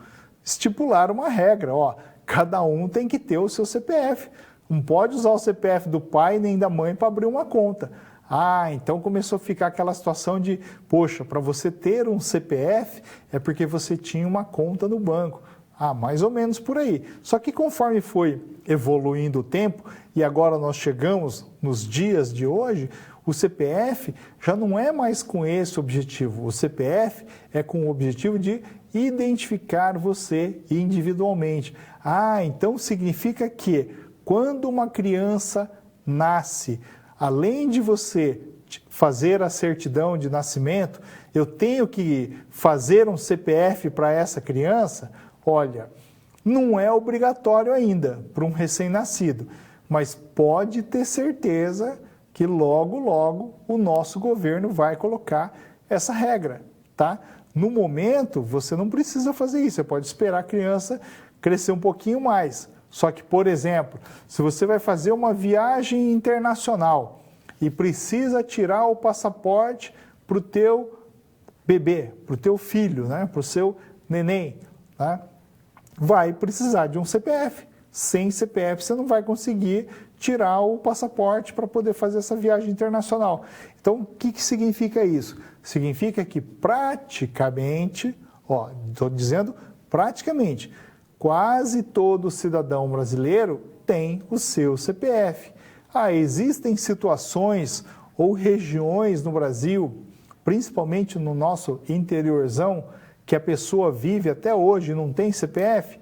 estipularam uma regra, ó, cada um tem que ter o seu CPF. Não pode usar o CPF do pai nem da mãe para abrir uma conta. Ah, então começou a ficar aquela situação de, poxa, para você ter um CPF é porque você tinha uma conta no banco. Ah, mais ou menos por aí. Só que conforme foi evoluindo o tempo, e agora nós chegamos nos dias de hoje, o CPF já não é mais com esse objetivo. O CPF é com o objetivo de identificar você individualmente. Ah, então significa que quando uma criança nasce, além de você fazer a certidão de nascimento, eu tenho que fazer um CPF para essa criança? Olha, não é obrigatório ainda para um recém-nascido, mas pode ter certeza que logo, logo o nosso governo vai colocar essa regra, tá? No momento, você não precisa fazer isso, você pode esperar a criança crescer um pouquinho mais. Só que, por exemplo, se você vai fazer uma viagem internacional e precisa tirar o passaporte para o teu bebê, para o teu filho, né? Para o seu neném, né? Vai precisar de um CPF. Sem CPF você não vai conseguir tirar o passaporte para poder fazer essa viagem internacional. Então, o que significa isso? Significa que praticamente, estou dizendo praticamente, quase todo cidadão brasileiro tem o seu CPF. Existem situações ou regiões no Brasil, principalmente no nosso interiorzão, que a pessoa vive até hoje e não tem CPF?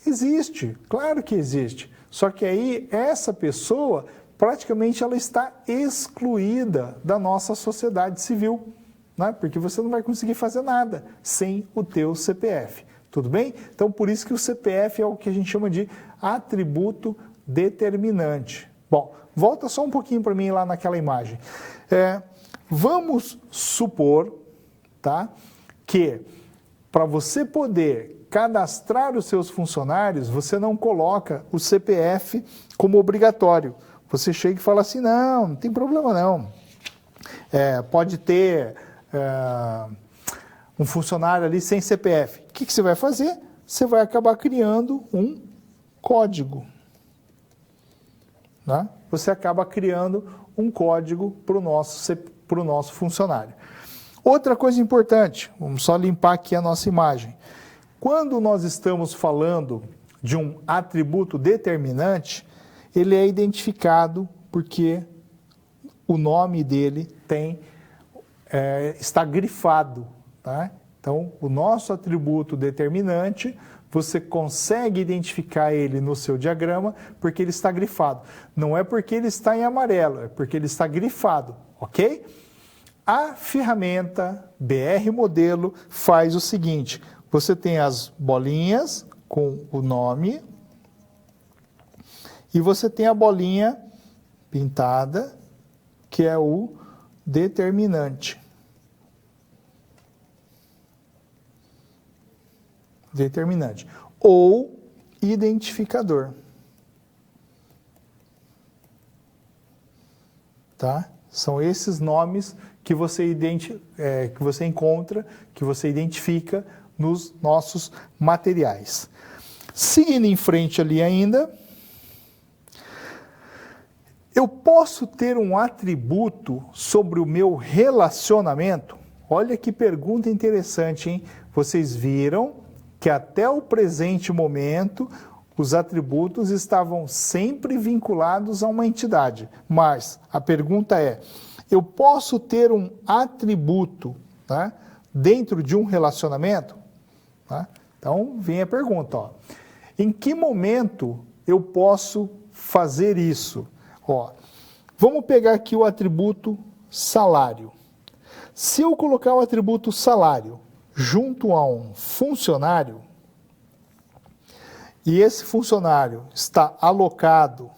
Existe, claro que existe. Só que aí essa pessoa, praticamente ela está excluída da nossa sociedade civil, né? Porque você não vai conseguir fazer nada sem o teu CPF. Tudo bem? Então, por isso que o CPF é o que a gente chama de atributo determinante. Bom, volta só um pouquinho para mim lá naquela imagem. Vamos supor, tá, que para você poder cadastrar os seus funcionários, você não coloca o CPF como obrigatório. Você chega e fala assim, não tem problema não. Pode ter um funcionário ali sem CPF. O que você vai fazer? Você vai acabar criando um código. Né? Você acaba criando um código para o nosso funcionário. Outra coisa importante, vamos só limpar aqui a nossa imagem. Quando nós estamos falando de um atributo determinante, ele é identificado porque o nome dele está grifado. Tá? Então, o nosso atributo determinante, você consegue identificar ele no seu diagrama porque ele está grifado. Não é porque ele está em amarelo, é porque ele está grifado, ok? A ferramenta BR Modelo faz o seguinte, você tem as bolinhas com o nome e você tem a bolinha pintada, que é o determinante. Determinante. Ou identificador. Tá? São esses nomes que você encontra, que você identifica nos nossos materiais. Seguindo em frente ali ainda, eu posso ter um atributo sobre o meu relacionamento? Olha que pergunta interessante, hein? Vocês viram que até o presente momento os atributos estavam sempre vinculados a uma entidade. Mas a pergunta é, eu posso ter um atributo, tá, dentro de um relacionamento? Tá? Então vem a pergunta, em que momento eu posso fazer isso? Vamos pegar aqui o atributo salário. Se eu colocar o atributo salário junto a um funcionário, e esse funcionário está alocado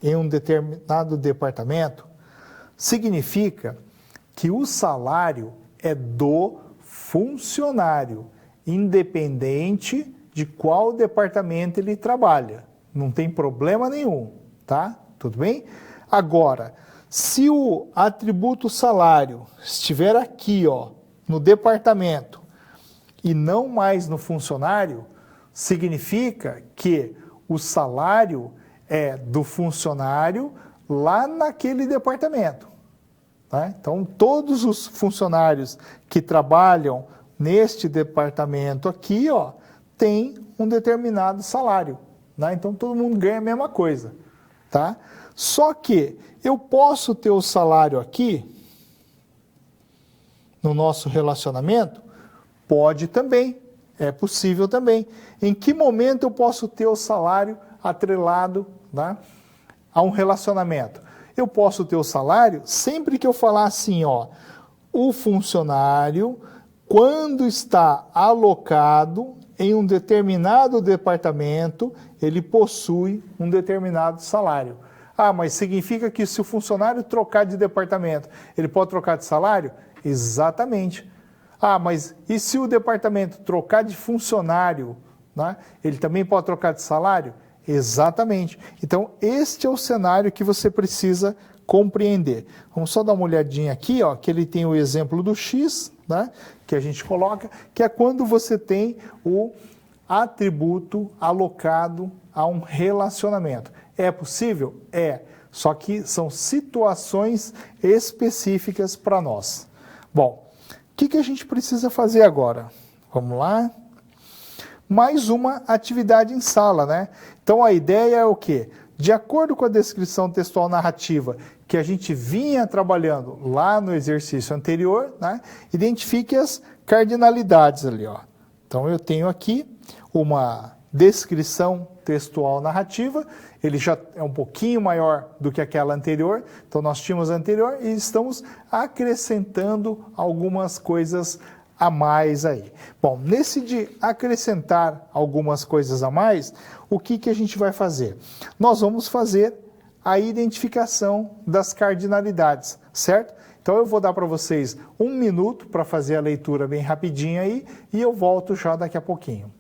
em um determinado departamento, significa que o salário é do funcionário, independente de qual departamento ele trabalha. Não tem problema nenhum, tá? Tudo bem? Agora, se o atributo salário estiver aqui, no departamento e não mais no funcionário, significa que o salário é do funcionário lá naquele departamento. Tá? Então, todos os funcionários que trabalham neste departamento aqui, tem um determinado salário, né? Então todo mundo ganha a mesma coisa, tá? Só que eu posso ter o salário aqui no nosso relacionamento? Pode também, é possível também. Em que momento eu posso ter o salário atrelado, né, a um relacionamento? Eu posso ter o salário sempre que eu falar assim, ó, o funcionário, quando está alocado em um determinado departamento, ele possui um determinado salário. Ah, mas significa que se o funcionário trocar de departamento, ele pode trocar de salário? Exatamente. Ah, mas e se o departamento trocar de funcionário, né, ele também pode trocar de salário? Exatamente. Então, este é o cenário que você precisa compreender. Vamos só dar uma olhadinha aqui, ó, que ele tem o exemplo do X, né, que a gente coloca, que é quando você tem o atributo alocado a um relacionamento. É possível? É. Só que são situações específicas para nós. Bom, o que a gente precisa fazer agora? Vamos lá. Mais uma atividade em sala, né? Então a ideia é o quê? De acordo com a descrição textual narrativa que a gente vinha trabalhando lá no exercício anterior, né? Identifique as cardinalidades ali, ó. Então eu tenho aqui uma descrição textual narrativa, ele já é um pouquinho maior do que aquela anterior, então nós tínhamos a anterior e estamos acrescentando algumas coisas a mais aí. Bom, nesse de acrescentar algumas coisas a mais, o que a gente vai fazer? Nós vamos fazer a identificação das cardinalidades, certo? Então eu vou dar para vocês 1 minuto para fazer a leitura bem rapidinho aí e eu volto já daqui a pouquinho.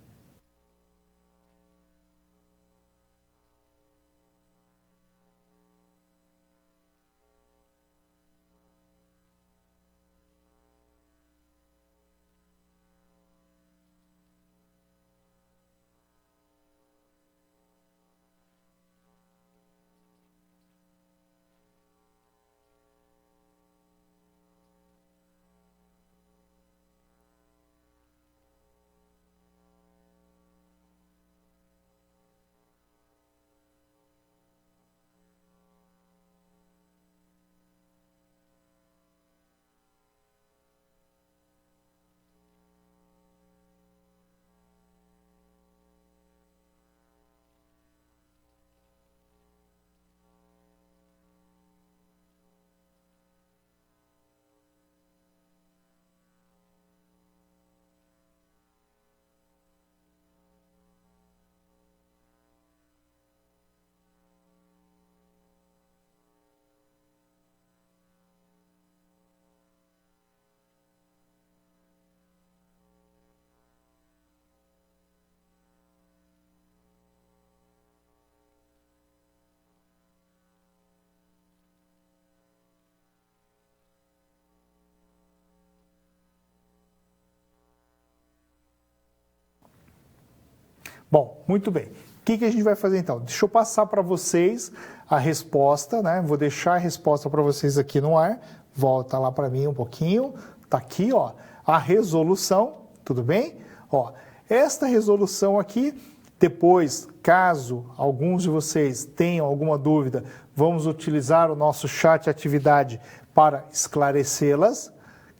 Bom, muito bem. O que a gente vai fazer então? Deixa eu passar para vocês a resposta, né? Vou deixar a resposta para vocês aqui no ar. Volta lá para mim um pouquinho. Tá aqui, ó, a resolução, tudo bem? Ó, esta resolução aqui, depois, caso alguns de vocês tenham alguma dúvida, vamos utilizar o nosso chat atividade para esclarecê-las.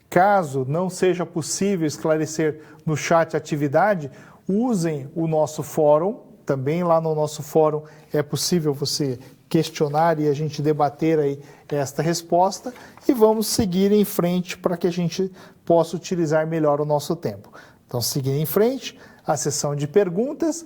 Caso não seja possível esclarecer no chat atividade, usem o nosso fórum, também lá no nosso fórum é possível você questionar e a gente debater aí esta resposta e vamos seguir em frente para que a gente possa utilizar melhor o nosso tempo. Então, seguindo em frente, a sessão de perguntas,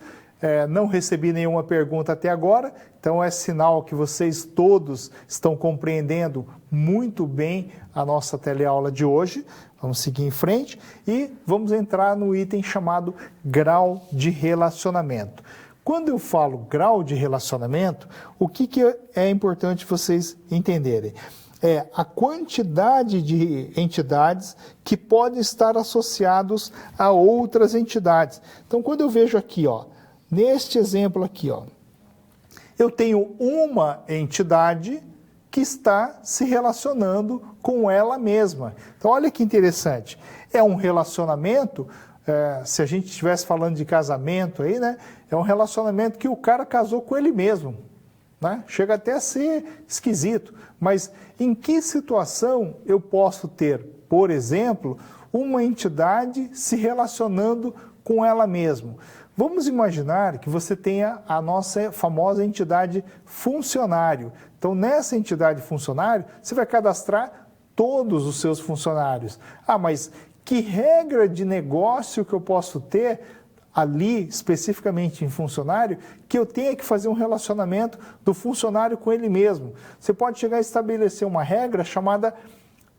não recebi nenhuma pergunta até agora, então é sinal que vocês todos estão compreendendo muito bem a nossa teleaula de hoje. Vamos seguir em frente e vamos entrar no item chamado grau de relacionamento. Quando eu falo grau de relacionamento, o que é importante vocês entenderem? É a quantidade de entidades que podem estar associados a outras entidades. Então, quando eu vejo aqui, ó, neste exemplo aqui, ó, eu tenho uma entidade que está se relacionando com ela mesma. Então, olha que interessante. É um relacionamento se a gente estivesse falando de casamento aí, né? É um relacionamento que o cara casou com ele mesmo, né? Chega até a ser esquisito. Mas em que situação eu posso ter, por exemplo, uma entidade se relacionando com ela mesma? Vamos imaginar que você tenha a nossa famosa entidade funcionário. Então, nessa entidade funcionário, você vai cadastrar todos os seus funcionários. Ah, mas que regra de negócio que eu posso ter ali, especificamente em funcionário, que eu tenha que fazer um relacionamento do funcionário com ele mesmo? Você pode chegar a estabelecer uma regra chamada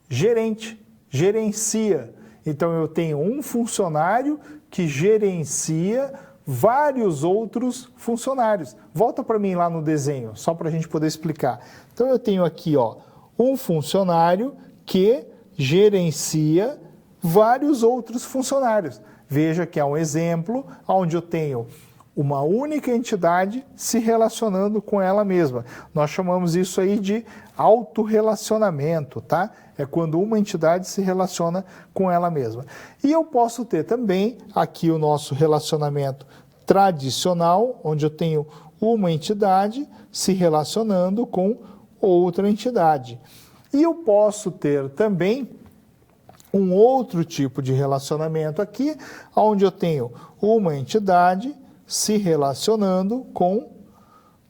gerente, gerencia. Então, eu tenho um funcionário que gerencia vários outros funcionários. Volta para mim lá no desenho, só para a gente poder explicar. Então, eu tenho aqui, ó, um funcionário que gerencia vários outros funcionários. Veja que é um exemplo onde eu tenho uma única entidade se relacionando com ela mesma. Nós chamamos isso aí de autorrelacionamento, tá? É quando uma entidade se relaciona com ela mesma. E eu posso ter também aqui o nosso relacionamento tradicional, onde eu tenho uma entidade se relacionando com outra entidade. E eu posso ter também um outro tipo de relacionamento aqui, onde eu tenho uma entidade se relacionando com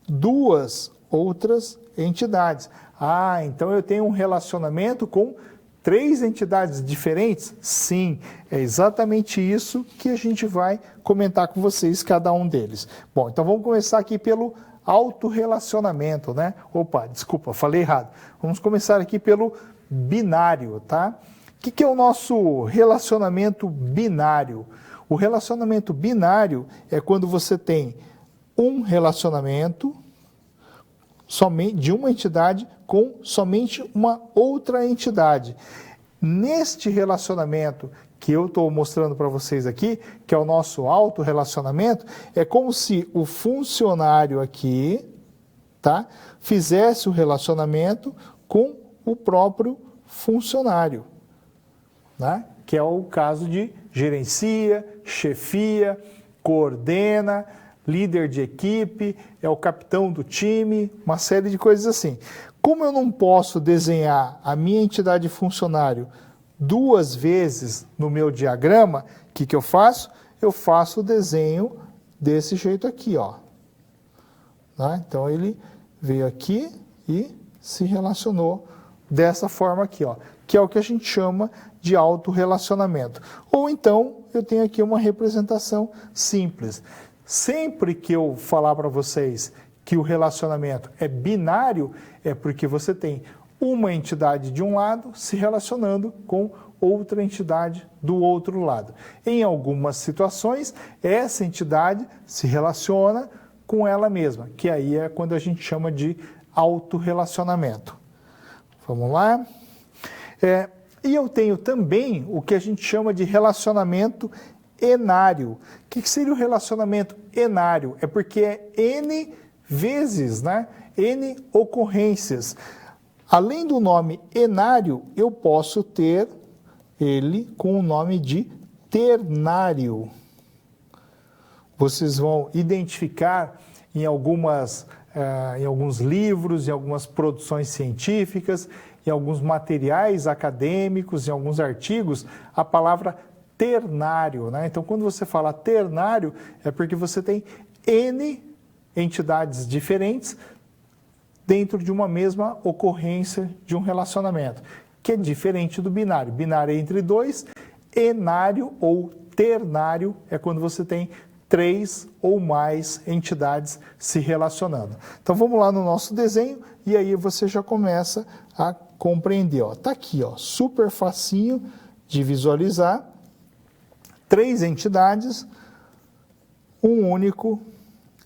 duas outras entidades. Ah, então eu tenho um relacionamento com 3 entidades diferentes? Sim, é exatamente isso que a gente vai comentar com vocês, cada um deles. Bom, então vamos começar aqui pelo autorrelacionamento, né? Opa, desculpa, falei errado. Vamos começar aqui pelo binário, tá? O que é o nosso relacionamento binário? O relacionamento binário é quando você tem um relacionamento somente de uma entidade com somente uma outra entidade. Neste relacionamento que eu estou mostrando para vocês aqui, que é o nosso autorrelacionamento, é como se o funcionário aqui, tá, fizesse o relacionamento com o próprio funcionário, né? Que é o caso de gerencia, chefia, coordena, líder de equipe, é o capitão do time, uma série de coisas assim. Como eu não posso desenhar a minha entidade funcionário 2 vezes no meu diagrama, o que eu faço? Eu faço o desenho desse jeito aqui, ó. Né? Então, ele veio aqui e se relacionou dessa forma aqui, ó, que é o que a gente chama de autorrelacionamento. Ou então, eu tenho aqui uma representação simples. Sempre que eu falar para vocês que o relacionamento é binário, é porque você tem uma entidade de um lado se relacionando com outra entidade do outro lado. Em algumas situações, essa entidade se relaciona com ela mesma, que aí é quando a gente chama de autorrelacionamento. Vamos lá? E eu tenho também o que a gente chama de relacionamento enário. O que seria o relacionamento enário? É porque é N vezes, né? N ocorrências. Além do nome enário, eu posso ter ele com o nome de ternário. Vocês vão identificar em alguns livros, em algumas produções científicas, em alguns materiais acadêmicos, em alguns artigos, a palavra ternário, né? Então, quando você fala ternário, é porque você tem N entidades diferentes dentro de uma mesma ocorrência de um relacionamento, que é diferente do binário. Binário é entre 2, enário ou ternário é quando você tem 3 ou mais entidades se relacionando. Então, vamos lá no nosso desenho e aí você já começa a compreender. Está aqui, ó, super facinho de visualizar. 3 entidades, um único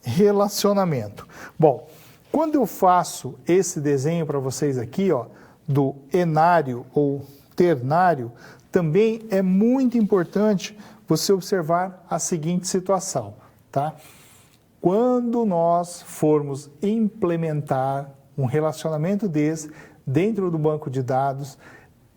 relacionamento. Bom, quando eu faço esse desenho para vocês aqui, ó, do enário ou ternário, também é muito importante você observar a seguinte situação, tá? Quando nós formos implementar um relacionamento desse dentro do banco de dados,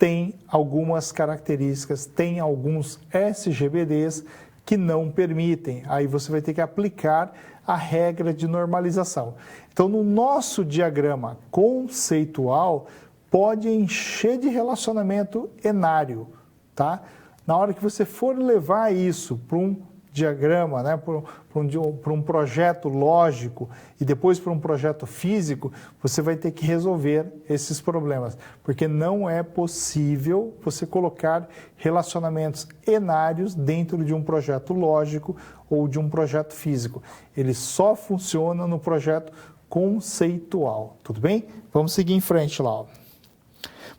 tem algumas características, tem alguns SGBDs que não permitem. Aí você vai ter que aplicar a regra de normalização. Então, no nosso diagrama conceitual, pode encher de relacionamento enário, tá? Na hora que você for levar isso para um diagrama, né, para um projeto lógico e depois para um projeto físico, você vai ter que resolver esses problemas, porque não é possível você colocar relacionamentos enários dentro de um projeto lógico ou de um projeto físico. Ele só funciona no projeto conceitual, tudo bem? Vamos seguir em frente lá, ó.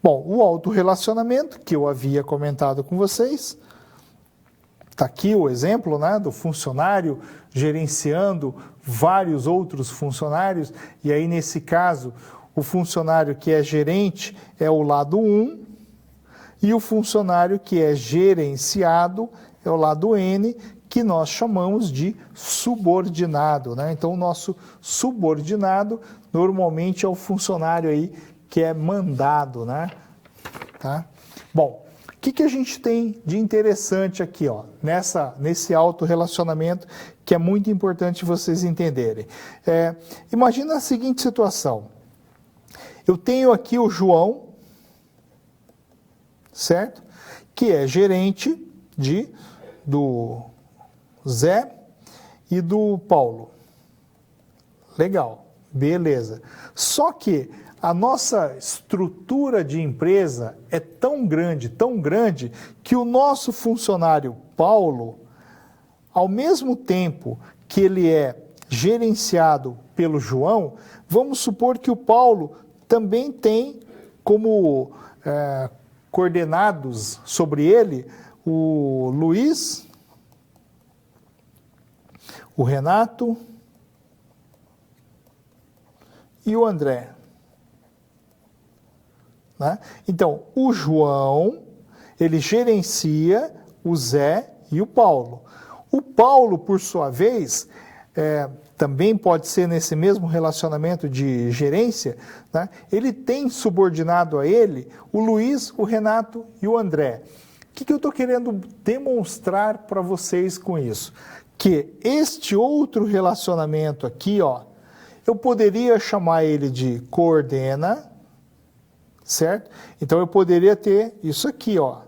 Bom, o autorrelacionamento, que eu havia comentado com vocês, está aqui o exemplo, né, do funcionário gerenciando vários outros funcionários, e aí nesse caso, o funcionário que é gerente é o lado 1, e o funcionário que é gerenciado é o lado N, que nós chamamos de subordinado, né? Então, o nosso subordinado normalmente é o funcionário aí que é mandado, né? Tá? Bom, o que a gente tem de interessante aqui, ó, nesse autorrelacionamento, que é muito importante vocês entenderem? Imagina a seguinte situação. Eu tenho aqui o João, certo? Que é gerente do Zé e do Paulo. Legal, beleza. Só que a nossa estrutura de empresa é tão grande, que o nosso funcionário Paulo, ao mesmo tempo que ele é gerenciado pelo João, vamos supor que o Paulo também tem como coordenados sobre ele o Luiz, o Renato e o André. Né? Então, o João, ele gerencia o Zé e o Paulo. O Paulo, por sua vez, também pode ser nesse mesmo relacionamento de gerência, né? Ele tem subordinado a ele o Luiz, o Renato e o André. O que eu estou querendo demonstrar para vocês com isso? Que este outro relacionamento aqui, ó, eu poderia chamar ele de coordena, certo? Então, eu poderia ter isso aqui, ó,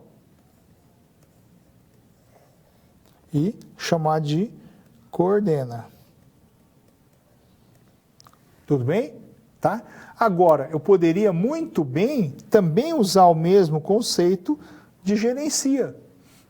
e chamar de coordena. Tudo bem? Tá? Agora, eu poderia muito bem também usar o mesmo conceito de gerencia,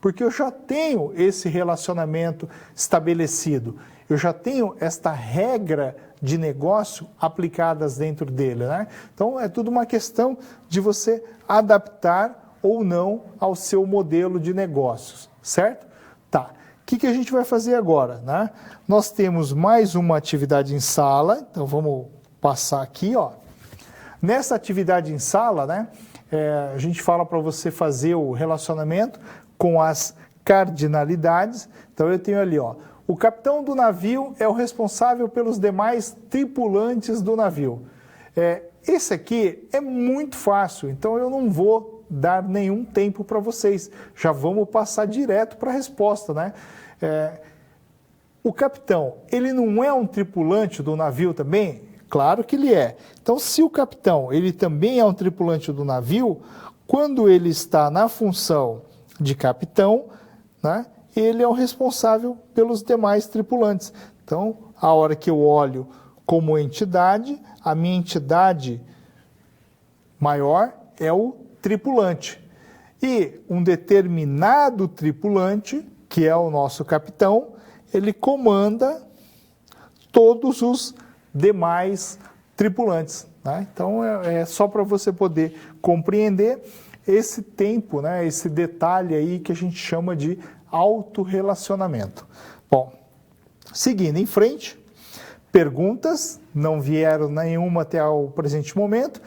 porque eu já tenho esse relacionamento estabelecido, eu já tenho esta regra de negócio aplicadas dentro dele, né? Então, é tudo uma questão de você adaptar ou não ao seu modelo de negócios, certo? Tá. O que a gente vai fazer agora, né? Nós temos mais uma atividade em sala, então vamos passar aqui, ó. Nessa atividade em sala, né, a gente fala para você fazer o relacionamento com as cardinalidades. Então, eu tenho ali, ó, o capitão do navio é o responsável pelos demais tripulantes do navio. Esse aqui é muito fácil, então eu não vou dar nenhum tempo para vocês. Já vamos passar direto para a resposta, né? O capitão, ele não é um tripulante do navio também? Claro que ele é. Então, se o capitão, ele também é um tripulante do navio, quando ele está na função de capitão, né, ele é o responsável pelos demais tripulantes. Então, a hora que eu olho como entidade, a minha entidade maior é o tripulante. E um determinado tripulante, que é o nosso capitão, ele comanda todos os demais tripulantes, né? Então, é só para você poder compreender esse tempo, né, esse detalhe aí que a gente chama de autorrelacionamento. Bom, seguindo em frente, perguntas, não vieram nenhuma até o presente momento.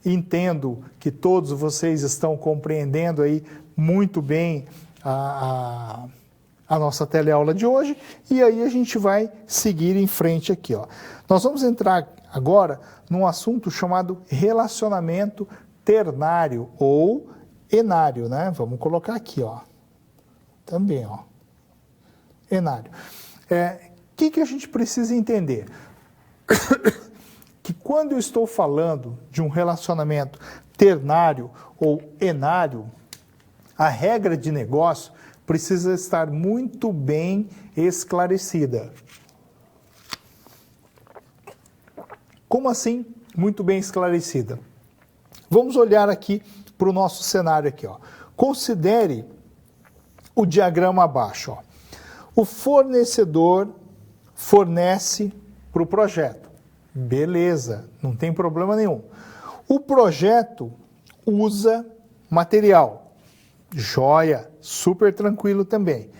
Entendo que todos vocês estão compreendendo aí muito bem a nossa teleaula de hoje, e aí a gente vai seguir em frente aqui, ó. Nós vamos entrar agora num assunto chamado relacionamento ternário ou enário, né? Vamos colocar aqui, ó. Também, ó. Enário. O que a gente precisa entender? Que quando eu estou falando de um relacionamento ternário ou enário, a regra de negócio precisa estar muito bem esclarecida. Como assim, muito bem esclarecida? Vamos olhar aqui para o nosso cenário aqui, ó. Considere o diagrama abaixo, ó. O fornecedor fornece para o projeto. Beleza, não tem problema nenhum. O projeto usa material. Joia, super tranquilo também.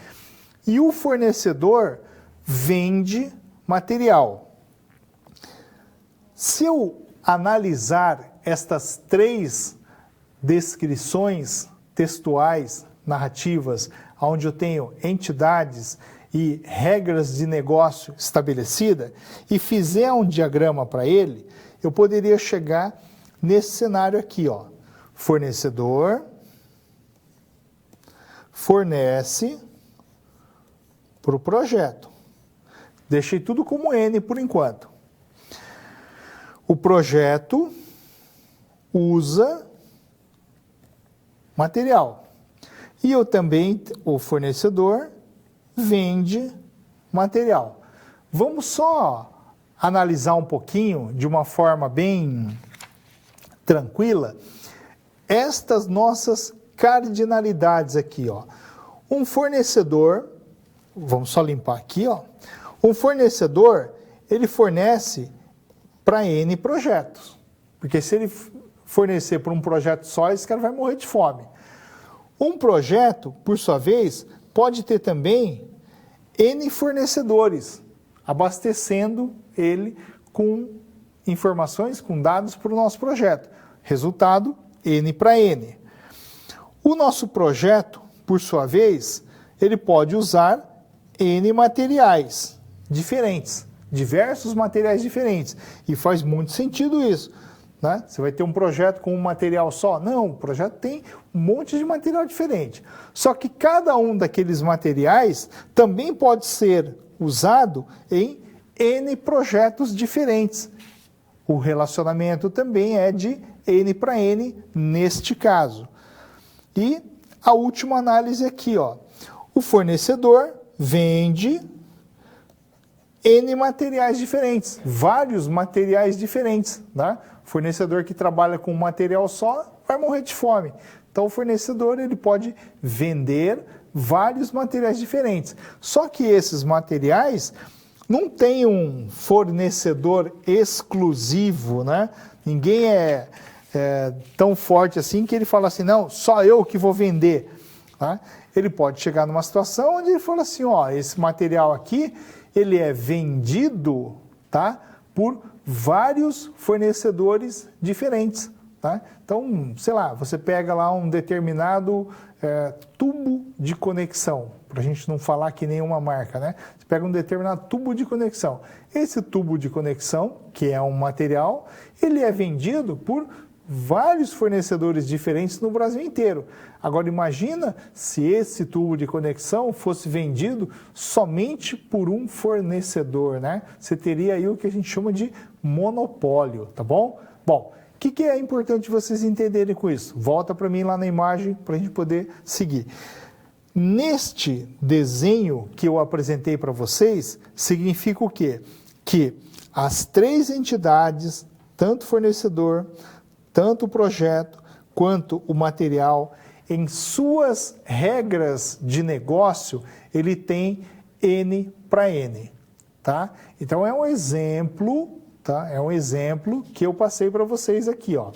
E o fornecedor vende material. Se eu analisar estas 3 descrições textuais, narrativas, onde eu tenho entidades e regras de negócio estabelecidas, e fizer um diagrama para ele, eu poderia chegar nesse cenário aqui, ó. Fornecedor fornece para o projeto. Deixei tudo como N por enquanto. O projeto usa material. E eu também, o fornecedor, vende material. Vamos só analisar um pouquinho, de uma forma bem tranquila, estas nossas cardinalidades aqui, ó. Um fornecedor, vamos só limpar aqui, ó. Um fornecedor, ele fornece para N projetos. Porque se ele fornecer para um projeto só, esse cara vai morrer de fome. Um projeto, por sua vez, pode ter também N fornecedores, abastecendo ele com informações, com dados para o nosso projeto. Resultado, N para N. O nosso projeto, por sua vez, ele pode usar N materiais diferentes, diversos materiais diferentes. E faz muito sentido isso, né? Você vai ter um projeto com um material só? Não, o projeto tem um monte de material diferente. Só que cada um daqueles materiais também pode ser usado em N projetos diferentes. O relacionamento também é de N para N neste caso. E a última análise aqui, ó. O fornecedor vende N materiais diferentes, vários materiais diferentes, né? O fornecedor que trabalha com um material só vai morrer de fome. Então o fornecedor ele pode vender vários materiais diferentes. Só que esses materiais não tem um fornecedor exclusivo, né? Ninguém é tão forte assim que ele fala assim, não, só eu que vou vender. Tá? Ele pode chegar numa situação onde ele fala assim, ó, esse material aqui, ele é vendido, tá, por vários fornecedores diferentes. Tá? Então, sei lá, você pega lá um determinado tubo de conexão, para a gente não falar que nenhuma marca, né? Você pega um determinado tubo de conexão. Esse tubo de conexão, que é um material, ele é vendido por vários fornecedores diferentes no Brasil inteiro. Agora imagina se esse tubo de conexão fosse vendido somente por um fornecedor, né? Você teria aí o que a gente chama de monopólio, tá bom? Bom, o que é importante vocês entenderem com isso? Volta para mim lá na imagem para a gente poder seguir. Neste desenho que eu apresentei para vocês, significa o quê? Que as 3 entidades, tanto o fornecedor, tanto o projeto, quanto o material, em suas regras de negócio, ele tem N para N, tá? Então é um exemplo, tá? É um exemplo que eu passei para vocês aqui, ó.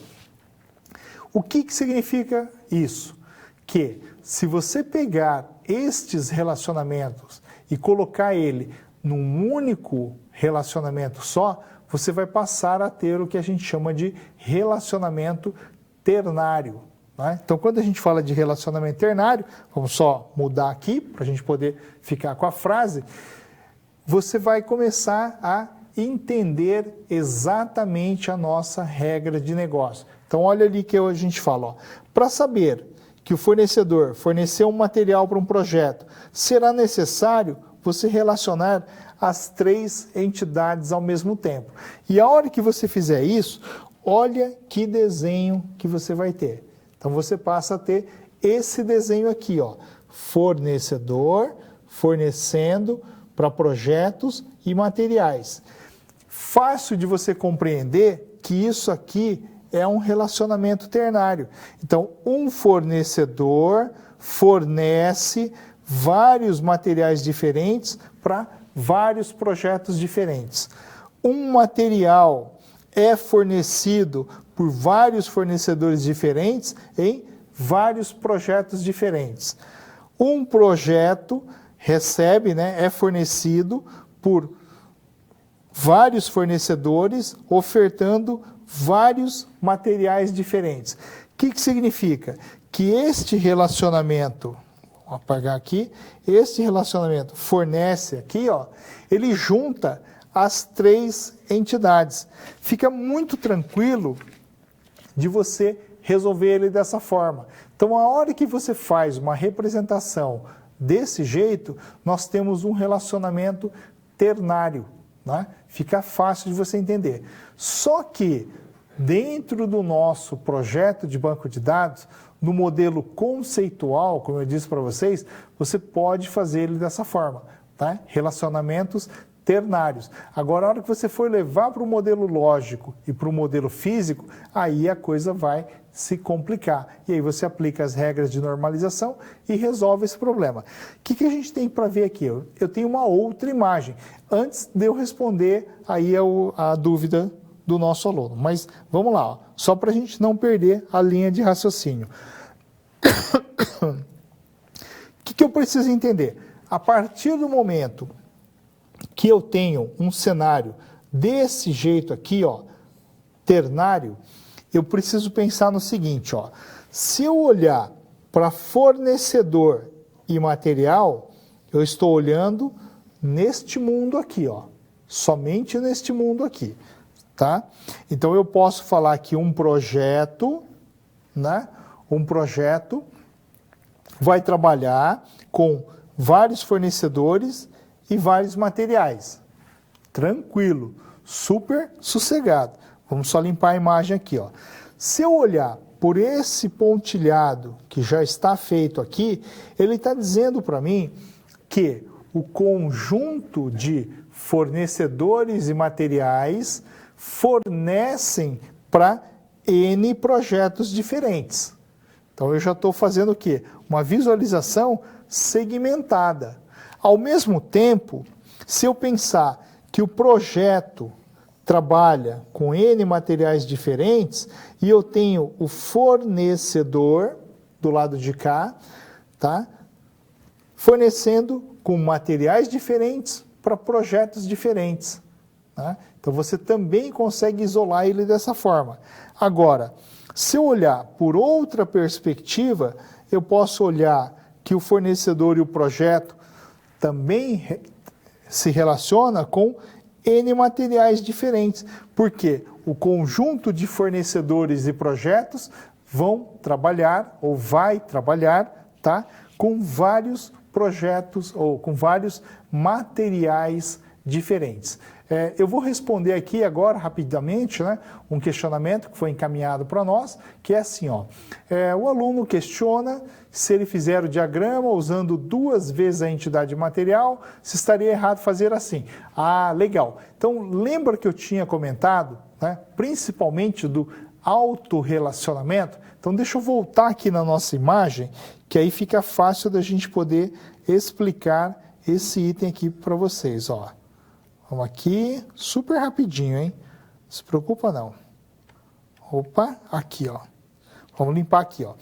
O que significa isso? Que se você pegar estes relacionamentos e colocar ele num único relacionamento só, você vai passar a ter o que a gente chama de relacionamento ternário. Né? Então, quando a gente fala de relacionamento ternário, vamos só mudar aqui para a gente poder ficar com a frase, você vai começar a entender exatamente a nossa regra de negócio. Então, olha ali que a gente fala, para saber que o fornecedor forneceu um material para um projeto, será necessário você relacionar as 3 entidades ao mesmo tempo. E a hora que você fizer isso, olha que desenho que você vai ter. Então você passa a ter esse desenho aqui, ó, fornecedor fornecendo para projetos e materiais. Fácil de você compreender que isso aqui é um relacionamento ternário. Então, um fornecedor fornece vários materiais diferentes para vários projetos diferentes. Um material é fornecido por vários fornecedores diferentes em vários projetos diferentes. Um projeto recebe, é fornecido por vários fornecedores ofertando vários materiais diferentes. O que significa? Que este relacionamento, vou apagar aqui, este relacionamento fornece aqui, ó, ele junta as 3 entidades. Fica muito tranquilo de você resolver ele dessa forma. Então, a hora que você faz uma representação desse jeito, nós temos um relacionamento ternário. Fica fácil de você entender. Só que, dentro do nosso projeto de banco de dados, no modelo conceitual, como eu disse para vocês, você pode fazer ele dessa forma, relacionamentos ternários. Agora, a hora que você for levar para o modelo lógico e para o modelo físico, aí a coisa vai se complicar. E aí você aplica as regras de normalização e resolve esse problema. O que a gente tem para ver aqui? Eu tenho uma outra imagem, antes de eu responder aí a dúvida do nosso aluno. Mas vamos lá, ó, só para a gente não perder a linha de raciocínio. O que eu preciso entender? A partir do momento que eu tenho um cenário desse jeito aqui, ó, ternário, eu preciso pensar no seguinte, ó, se eu olhar para fornecedor e material, eu estou olhando neste mundo aqui, ó, somente neste mundo aqui, tá? Então eu posso falar que um projeto, um projeto vai trabalhar com vários fornecedores e vários materiais. Tranquilo, super sossegado. Vamos só limpar a imagem aqui, ó. Se eu olhar por esse pontilhado que já está feito aqui, ele está dizendo para mim que o conjunto de fornecedores e materiais fornecem para N projetos diferentes. Então eu já estou fazendo o quê? Uma visualização segmentada. Ao mesmo tempo, se eu pensar que o projeto trabalha com N materiais diferentes e eu tenho o fornecedor do lado de cá, tá? Fornecendo com materiais diferentes para projetos diferentes. Tá? Então você também consegue isolar ele dessa forma. Agora, se eu olhar por outra perspectiva, eu posso olhar que o fornecedor e o projeto também se relaciona com N materiais diferentes, porque o conjunto de fornecedores e projetos vão trabalhar ou vai trabalhar, tá, com vários projetos ou com vários materiais diferentes. Eu vou responder aqui agora rapidamente, um questionamento que foi encaminhado para nós, que é assim, ó, o aluno questiona se ele fizer o diagrama usando 2 vezes a entidade material, se estaria errado fazer assim. Ah, legal. Então, lembra que eu tinha comentado, principalmente do autorrelacionamento? Então, deixa eu voltar aqui na nossa imagem, que aí fica fácil da gente poder explicar esse item aqui para vocês, ó. Vamos aqui, super rapidinho, hein? Não se preocupa não. Opa, aqui, ó. Vamos limpar aqui, ó.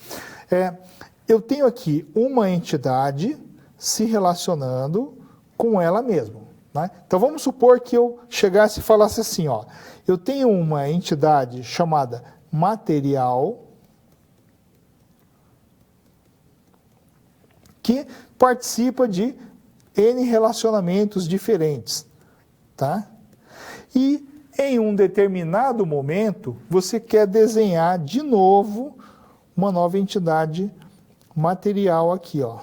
Eu tenho aqui uma entidade se relacionando com ela mesma. Então vamos supor que eu chegasse e falasse assim, ó. Eu tenho uma entidade chamada material que participa de N relacionamentos diferentes. Tá? E em um determinado momento, você quer desenhar de novo uma nova entidade material aqui, ó.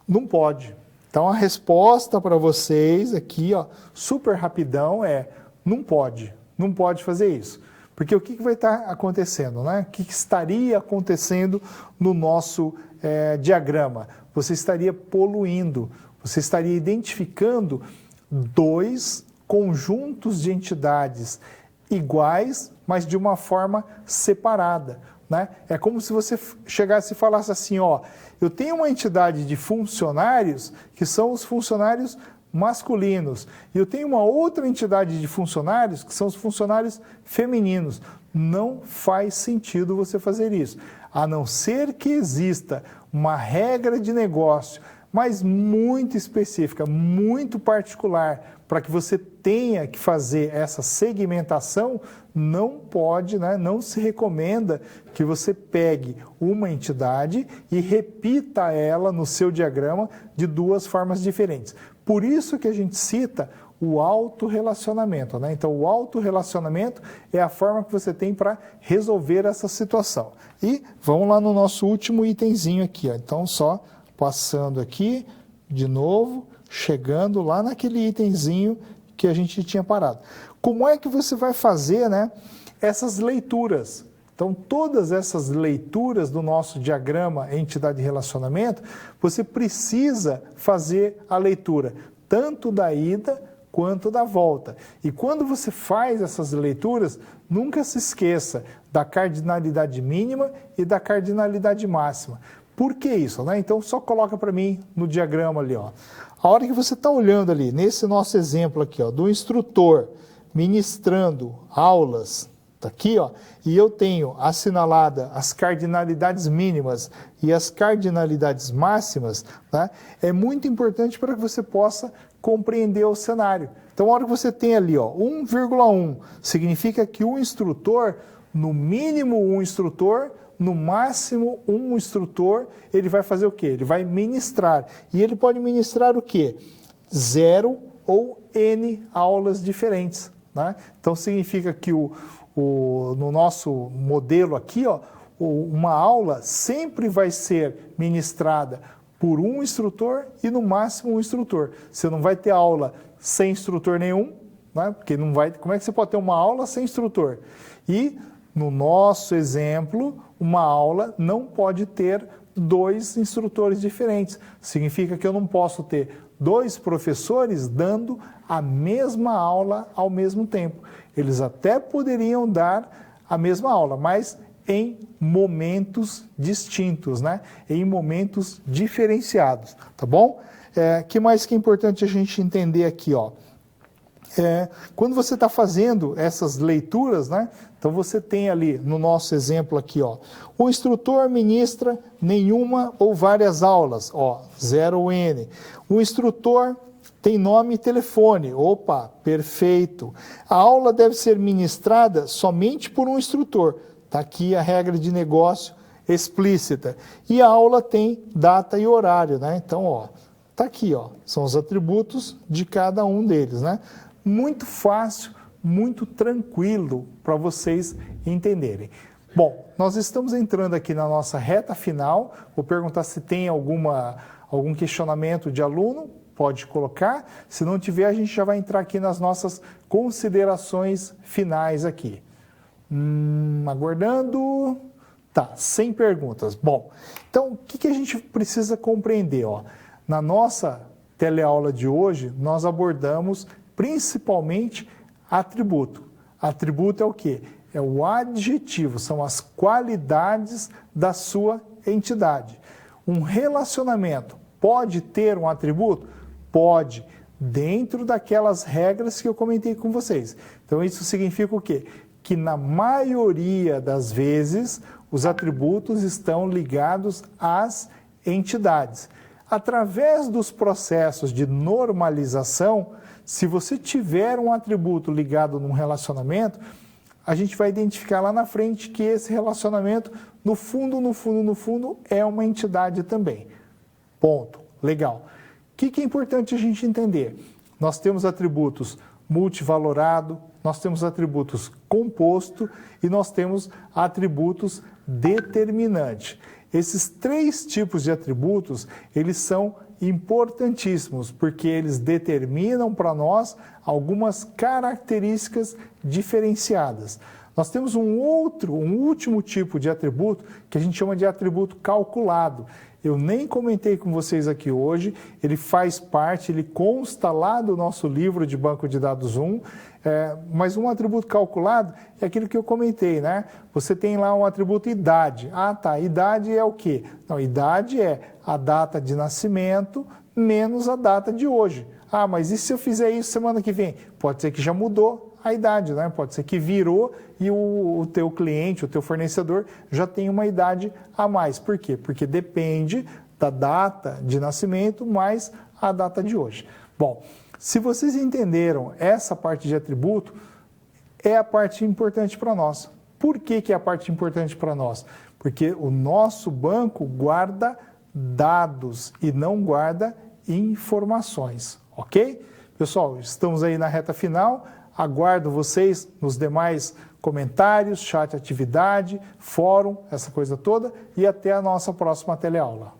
Não pode. Então, a resposta para vocês aqui, ó, super rapidão, é não pode. Não pode fazer isso. Porque o que vai estar acontecendo, né? O que estaria acontecendo no nosso diagrama? Você estaria poluindo, você estaria identificando dois conjuntos de entidades iguais, mas de uma forma separada, né? É como se você chegasse e falasse assim, ó, eu tenho uma entidade de funcionários que são os funcionários masculinos e eu tenho uma outra entidade de funcionários que são os funcionários femininos. Não faz sentido você fazer isso, a não ser que exista uma regra de negócio, mas muito específica, muito particular, para que você tenha que fazer essa segmentação. Não pode, né? Não se recomenda que você pegue uma entidade e repita ela no seu diagrama de duas formas diferentes. Por isso que a gente cita o autorrelacionamento, né? Então, o autorrelacionamento é a forma que você tem para resolver essa situação. E vamos lá no nosso último itemzinho aqui, ó. Então, só passando aqui de novo, chegando lá naquele itemzinho que a gente tinha parado. Como é que você vai fazer, né, essas leituras? Então, todas essas leituras do nosso diagrama entidade e relacionamento, você precisa fazer a leitura tanto da ida quanto da volta. E quando você faz essas leituras, nunca se esqueça da cardinalidade mínima e da cardinalidade máxima. Por que isso, né? Então, só coloca para mim no diagrama ali, ó. A hora que você está olhando ali, nesse nosso exemplo aqui, ó, do instrutor ministrando aulas, tá aqui, ó, e eu tenho assinalada as cardinalidades mínimas e as cardinalidades máximas, tá? É muito importante para que você possa compreender o cenário. Então, a hora que você tem ali, ó, 1,1, significa que o instrutor, no mínimo um instrutor, no máximo um instrutor, ele vai fazer o quê? Ele vai ministrar. E ele pode ministrar o quê? 0 ou N aulas diferentes, né? Então, significa que no nosso modelo aqui, ó, uma aula sempre vai ser ministrada por um instrutor e no máximo um instrutor. Você não vai ter aula sem instrutor nenhum, né? Porque não vai. Como é que você pode ter uma aula sem instrutor? E no nosso exemplo, uma aula não pode ter dois instrutores diferentes. Significa que eu não posso ter dois professores dando a mesma aula ao mesmo tempo. Eles até poderiam dar a mesma aula, mas em momentos distintos, né? Em momentos diferenciados, tá bom? Que mais que é importante a gente entender aqui, ó? Quando você está fazendo essas leituras, né? Então você tem ali, no nosso exemplo aqui, ó, o instrutor ministra nenhuma ou várias aulas, ó, 0N. O instrutor tem nome e telefone, opa, perfeito. A aula deve ser ministrada somente por um instrutor, está aqui a regra de negócio explícita. E a aula tem data e horário, né? Então, ó, está aqui, ó, são os atributos de cada um deles, né? Muito fácil, muito tranquilo para vocês entenderem. Bom, nós estamos entrando aqui na nossa reta final. Vou perguntar se tem algum questionamento de aluno, pode colocar. Se não tiver, a gente já vai entrar aqui nas nossas considerações finais aqui. Aguardando. Tá, sem perguntas. Bom, então o que a gente precisa compreender, ó? Na nossa teleaula de hoje, nós abordamos principalmente atributo. Atributo é o quê? É o adjetivo, são as qualidades da sua entidade. Um relacionamento pode ter um atributo? Pode, dentro daquelas regras que eu comentei com vocês. Então, isso significa o quê? Que na maioria das vezes, os atributos estão ligados às entidades. Através dos processos de normalização, se você tiver um atributo ligado num relacionamento, a gente vai identificar lá na frente que esse relacionamento, no fundo, é uma entidade também. Ponto. Legal. O que é importante a gente entender? Nós temos atributos multivalorado, nós temos atributos composto e nós temos atributos determinante. Esses 3 tipos de atributos, eles são importantíssimos, porque eles determinam para nós algumas características diferenciadas. Nós temos um último tipo de atributo que a gente chama de atributo calculado. Eu nem comentei com vocês aqui hoje, ele faz parte, ele consta lá do nosso livro de banco de dados 1, mas um atributo calculado é aquilo que eu comentei, né? Você tem lá um atributo idade. Ah, tá, idade é o quê? Não, idade é a data de nascimento menos a data de hoje. Ah, mas e se eu fizer isso semana que vem? Pode ser que já mudou a idade, né? Pode ser que virou e o teu cliente, o teu fornecedor já tem uma idade a mais. Por quê? Porque depende da data de nascimento mais a data de hoje. Bom, se vocês entenderam essa parte de atributo, é a parte importante para nós. Por que é a parte importante para nós? Porque o nosso banco guarda dados e não guarda informações, ok? Pessoal, estamos aí na reta final. Aguardo vocês nos demais comentários, chat atividade, fórum, essa coisa toda, e até a nossa próxima teleaula.